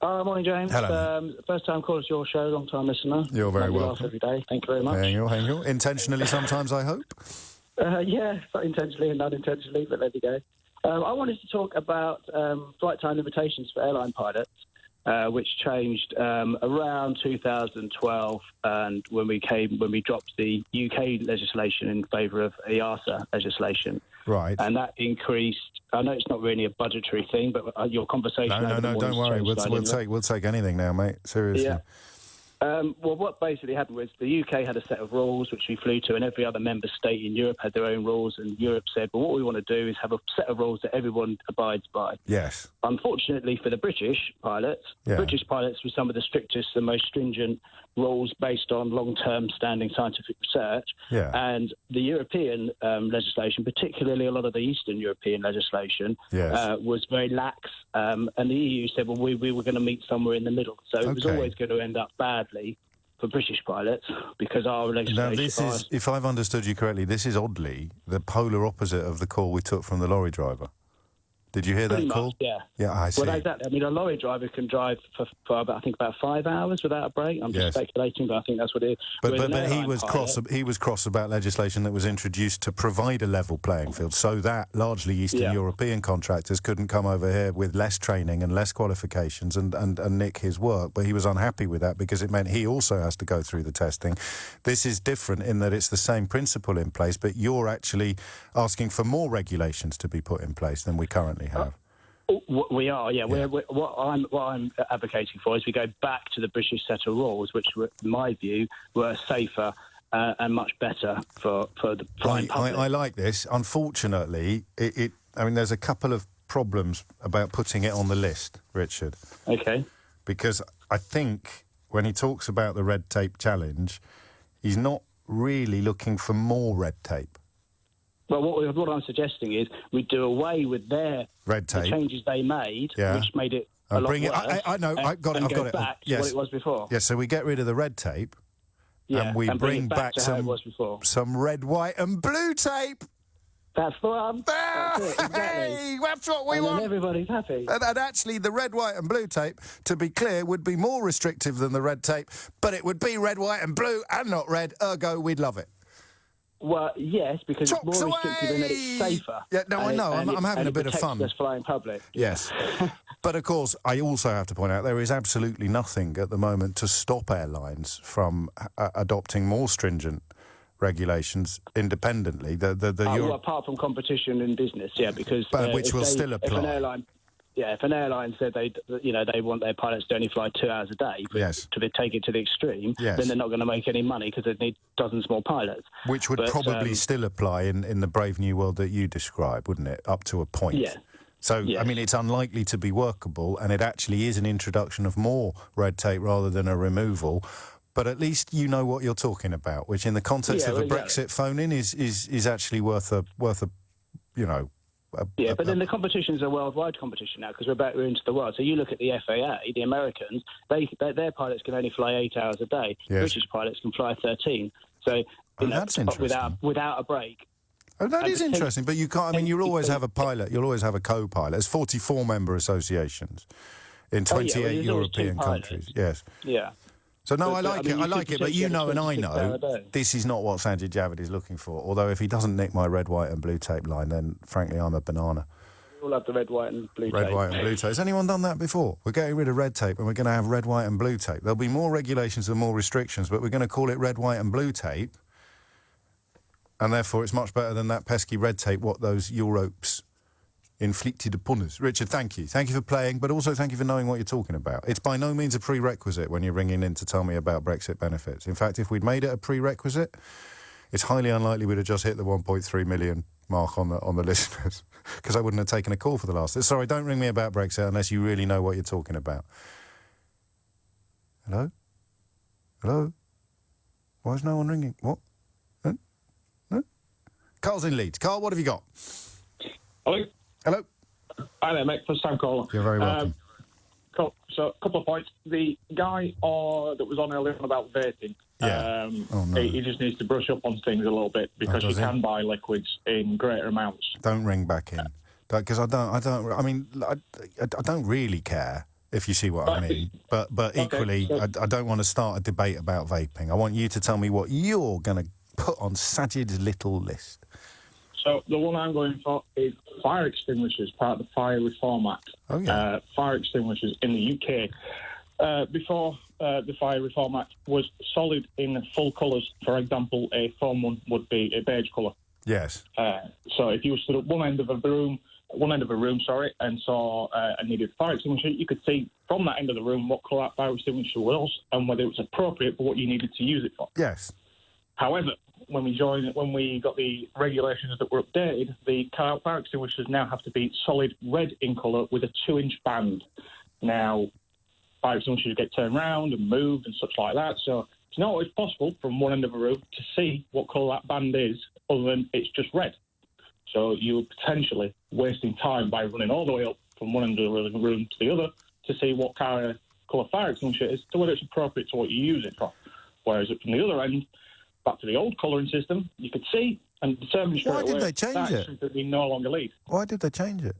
Morning, James.
Hello.
First time caller to your show, long time listener.
You're very
Maybe
welcome.
laugh every day. Thank you very much.
Hang on. Intentionally sometimes, I hope?
Yeah, not intentionally and unintentionally, but there we go. I wanted to talk about flight time limitations for airline pilots, which changed around 2012, and when we dropped the UK legislation in favour of EASA legislation.
Right.
And that increased. I know it's not really a budgetary thing, but your conversation.
No, don't worry. We'll take anything now, mate. Seriously.
Yeah. Well, what basically happened was the UK had a set of rules which we flew to, and every other member state in Europe had their own rules, and Europe said, well, what we want to do is have a set of rules that everyone abides by.
Yes.
Unfortunately for the British pilots, British pilots were some of the strictest and most stringent rules based on long-term standing scientific research.
Yeah.
And the European legislation, particularly a lot of the Eastern European legislation, was very lax. And the EU said, well, we were going to meet somewhere in the middle. So it was always going to end up badly for British pilots because our legislation...
Now, this is, if I've understood you correctly, this is oddly the polar opposite of the call we took from the lorry driver. Did you hear that call?
Yeah.
Yeah, I see.
Well, exactly. I mean, a lorry driver can drive for about 5 hours without a break. I'm just speculating, but I think that's what it is.
But he was cross about legislation that was introduced to provide a level playing field, so that largely Eastern European contractors couldn't come over here with less training and less qualifications and nick his work. But he was unhappy with that because it meant he also has to go through the testing. This is different in that it's the same principle in place, but you're actually asking for more regulations to be put in place than we currently have.
We are, yeah. What I'm advocating for is we go back to the British set of rules, which, were, in my view, were safer and much better for the flying public.
I like this. Unfortunately, I mean, there's a couple of problems about putting it on the list, Richard.
Okay.
Because I think when he talks about the red tape challenge, he's not really looking for more red tape.
Well, what I'm suggesting is we do away with their
red tape.
The changes they made, which made it a lot worse.
I know, I've got it.
Back to what it was before.
Yes, so we get rid of the red tape, and we bring back some red, white, and blue tape.
That's the one. That's it, exactly.
Hey, that's what we
and
want.
Then everybody's happy.
And actually, the red, white, and blue tape, to be clear, would be more restrictive than the red tape, but it would be red, white, and blue, and not red. Ergo, we'd love it.
Well, yes, because it's more restrictive and it's safer.
Yeah, no, I know. I'm having a bit of fun.
Us flying public.
Yes. But, of course, I also have to point out there is absolutely nothing at the moment to stop airlines from adopting more stringent regulations independently.
Well, apart from competition in business, because...
which will still apply.
If an airline said they want their pilots to only fly 2 hours a day, to take it to the extreme, then they're not going to make any money because they need dozens more pilots.
Which would probably still apply in the brave new world that you describe, wouldn't it? Up to a point.
Yeah.
So, I mean, it's unlikely to be workable, and it actually is an introduction of more red tape rather than a removal. But at least you know what you're talking about, which in the context of a Brexit phone-in is actually worth a
but then the competition is a worldwide competition now because we're into the world. So you look at the FAA, the Americans, their pilots can only fly 8 hours a day.
Yes.
British pilots can fly 13. So
that's interesting.
Without a break.
Oh, that is interesting, but you can't. I mean, you'll always have a pilot. You'll always have a co-pilot. There's 44 member associations in 28 European countries. Yes.
Yeah.
So, no, I like it, but you know and I know this is not what Sanjay Javed is looking for, although if he doesn't nick my red, white and blue tape line, then, frankly, I'm a banana.
We all have the red, white and blue tape.
Red, white and blue tape. Has anyone done that before? We're getting rid of red tape and we're going to have red, white and blue tape. There'll be more regulations and more restrictions, but we're going to call it red, white and blue tape, and therefore it's much better than that pesky red tape, what those Europes inflicted upon us. Richard, thank you. Thank you for playing, but also thank you for knowing what you're talking about. It's by no means a prerequisite when you're ringing in to tell me about Brexit benefits. In fact, if we'd made it a prerequisite, it's highly unlikely we'd have just hit the 1.3 million mark on the listeners, because I wouldn't have taken a call for the last. Sorry, don't ring me about Brexit unless you really know what you're talking about. Hello? Hello? Why is no one ringing? What? No? Carl's in Leeds. Carl, what have you got?
Hello.
Hello.
Hi there, mate. First time caller.
You're very welcome.
Cool. So, a couple of points. The guy that was on earlier on about vaping, he just needs to brush up on things a little bit because you can buy liquids in greater amounts.
Don't ring back in, because I don't really care, if you see what I mean. But equally, I don't want to start a debate about vaping. I want you to tell me what you're going to put on Sajid's little list.
So the one I'm going for is fire extinguishers, part of the Fire Reform Act.
Oh, yeah.
Fire extinguishers in the UK. Before the Fire Reform Act was solid in full colours. For example, a foam one would be a beige colour.
Yes.
So if you stood at one end of a room, and saw and needed a fire extinguisher, you could see from that end of the room what colour that fire extinguisher was and whether it was appropriate for what you needed to use it for.
Yes.
However, when we got the regulations that were updated, the fire extinguishers now have to be solid red in colour with a 2-inch band. Now, fire extinguishers get turned around and moved and such like that, so it's not always possible from one end of a room to see what colour that band is other than it's just red. So you're potentially wasting time by running all the way up from one end of the room to the other to see what kind of colour fire extinguisher is to whether it's appropriate to what you use it for. Whereas from the other end, back to the old colouring system, you could see and determine straight away.
Why did they change it?
That we no longer leave.
Why did they change it?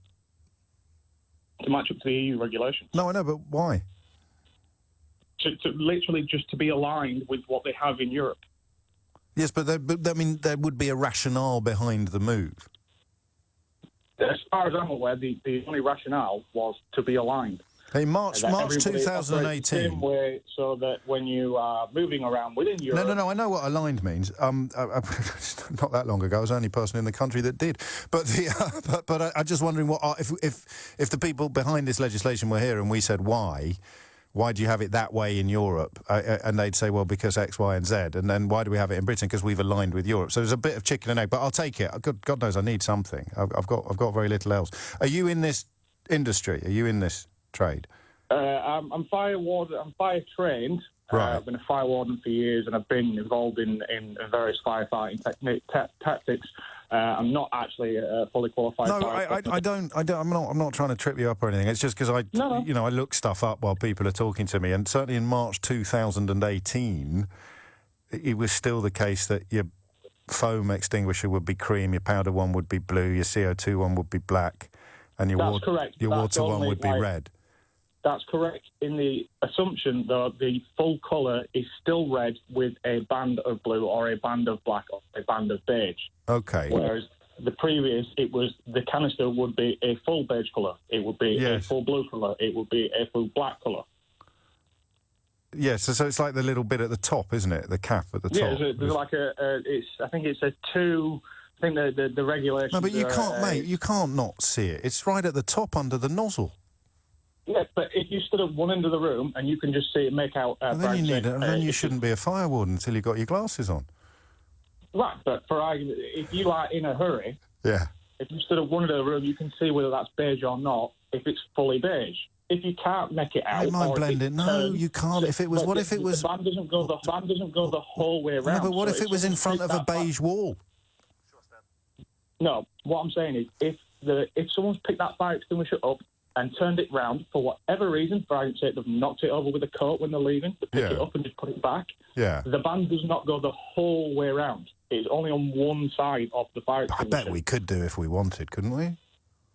To match up to the EU regulations.
No, I know, but why?
To literally just to be aligned with what they have in Europe.
Yes, but there would be a rationale behind the move.
As far as I'm aware, the only rationale was to be aligned.
In March 2018.
Way so that when you are moving around within Europe...
No, I know what aligned means. Not that long ago, I was the only person in the country that did. But I'm just wondering what if the people behind this legislation were here and we said why do you have it that way in Europe? And they'd say, well, because X, Y, and Z. And then why do we have it in Britain? Because we've aligned with Europe. So there's a bit of chicken and egg, but I'll take it. God knows I need something. I've got very little else. Are you in this industry? Are you in this trade?
I'm fire warden. I'm fire trained.
Right.
I've been a fire warden for years, and I've been involved in various firefighting tactics. I'm not actually a fully qualified.
No, I'm not trying to trip you up or anything. It's just because I look stuff up while people are talking to me, and certainly in March 2018, it was still the case that your foam extinguisher would be cream, your powder one would be blue, your CO2 one would be black, and your water one would be red.
That's correct. In the assumption, though, the full colour is still red with a band of blue or a band of black or a band of beige.
Okay.
Whereas the previous, it was the canister would be a full beige colour. It would be a full blue colour. It would be a full black colour.
Yes, so it's like the little bit at the top, isn't it? The cap at the top.
Yeah, there's like I think it's a two... I think the regulations...
No, but you can't, mate, you can't not see it. It's right at the top under the nozzle.
Yeah, but if you stood at one end of the room and you can just see it make out...
then you shouldn't be a fire warden until you've got your glasses on.
Right, but for argument, if you are in a hurry...
Yeah.
If you stood at one end of the room, you can see whether that's beige or not, if it's fully beige. If you can't make it out...
It might blend in. No, you can't. If it was... What if it was...
The band doesn't go the whole way around.
No, but what if it was in front of a beige wall?
No, what I'm saying is, if someone's picked that fire extinguisher up and turned it round for whatever reason, for argument's sake, they've knocked it over with a coat when they're leaving, they pick it up and just put it back, the band does not go the whole way around. It's only on one side of the fire extinguisher.
I bet we could do if we wanted, couldn't we?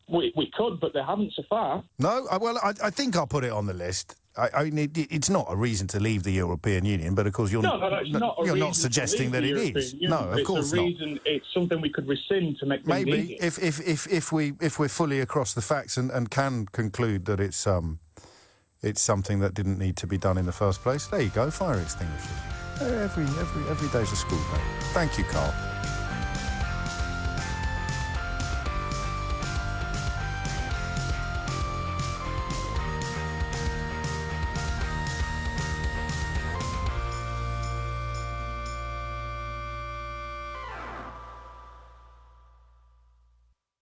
We could, but they haven't so far.
No? Well, I think I'll put it on the list. I mean, it's not a reason to leave the European Union, but of course you're not suggesting that it is. No, of course not.
It's something we could rescind to make things
maybe
easier.
if we're fully across the facts and can conclude that it's something that didn't need to be done in the first place. There you go, fire extinguishers. Every day's a school day. Thank you, Carl.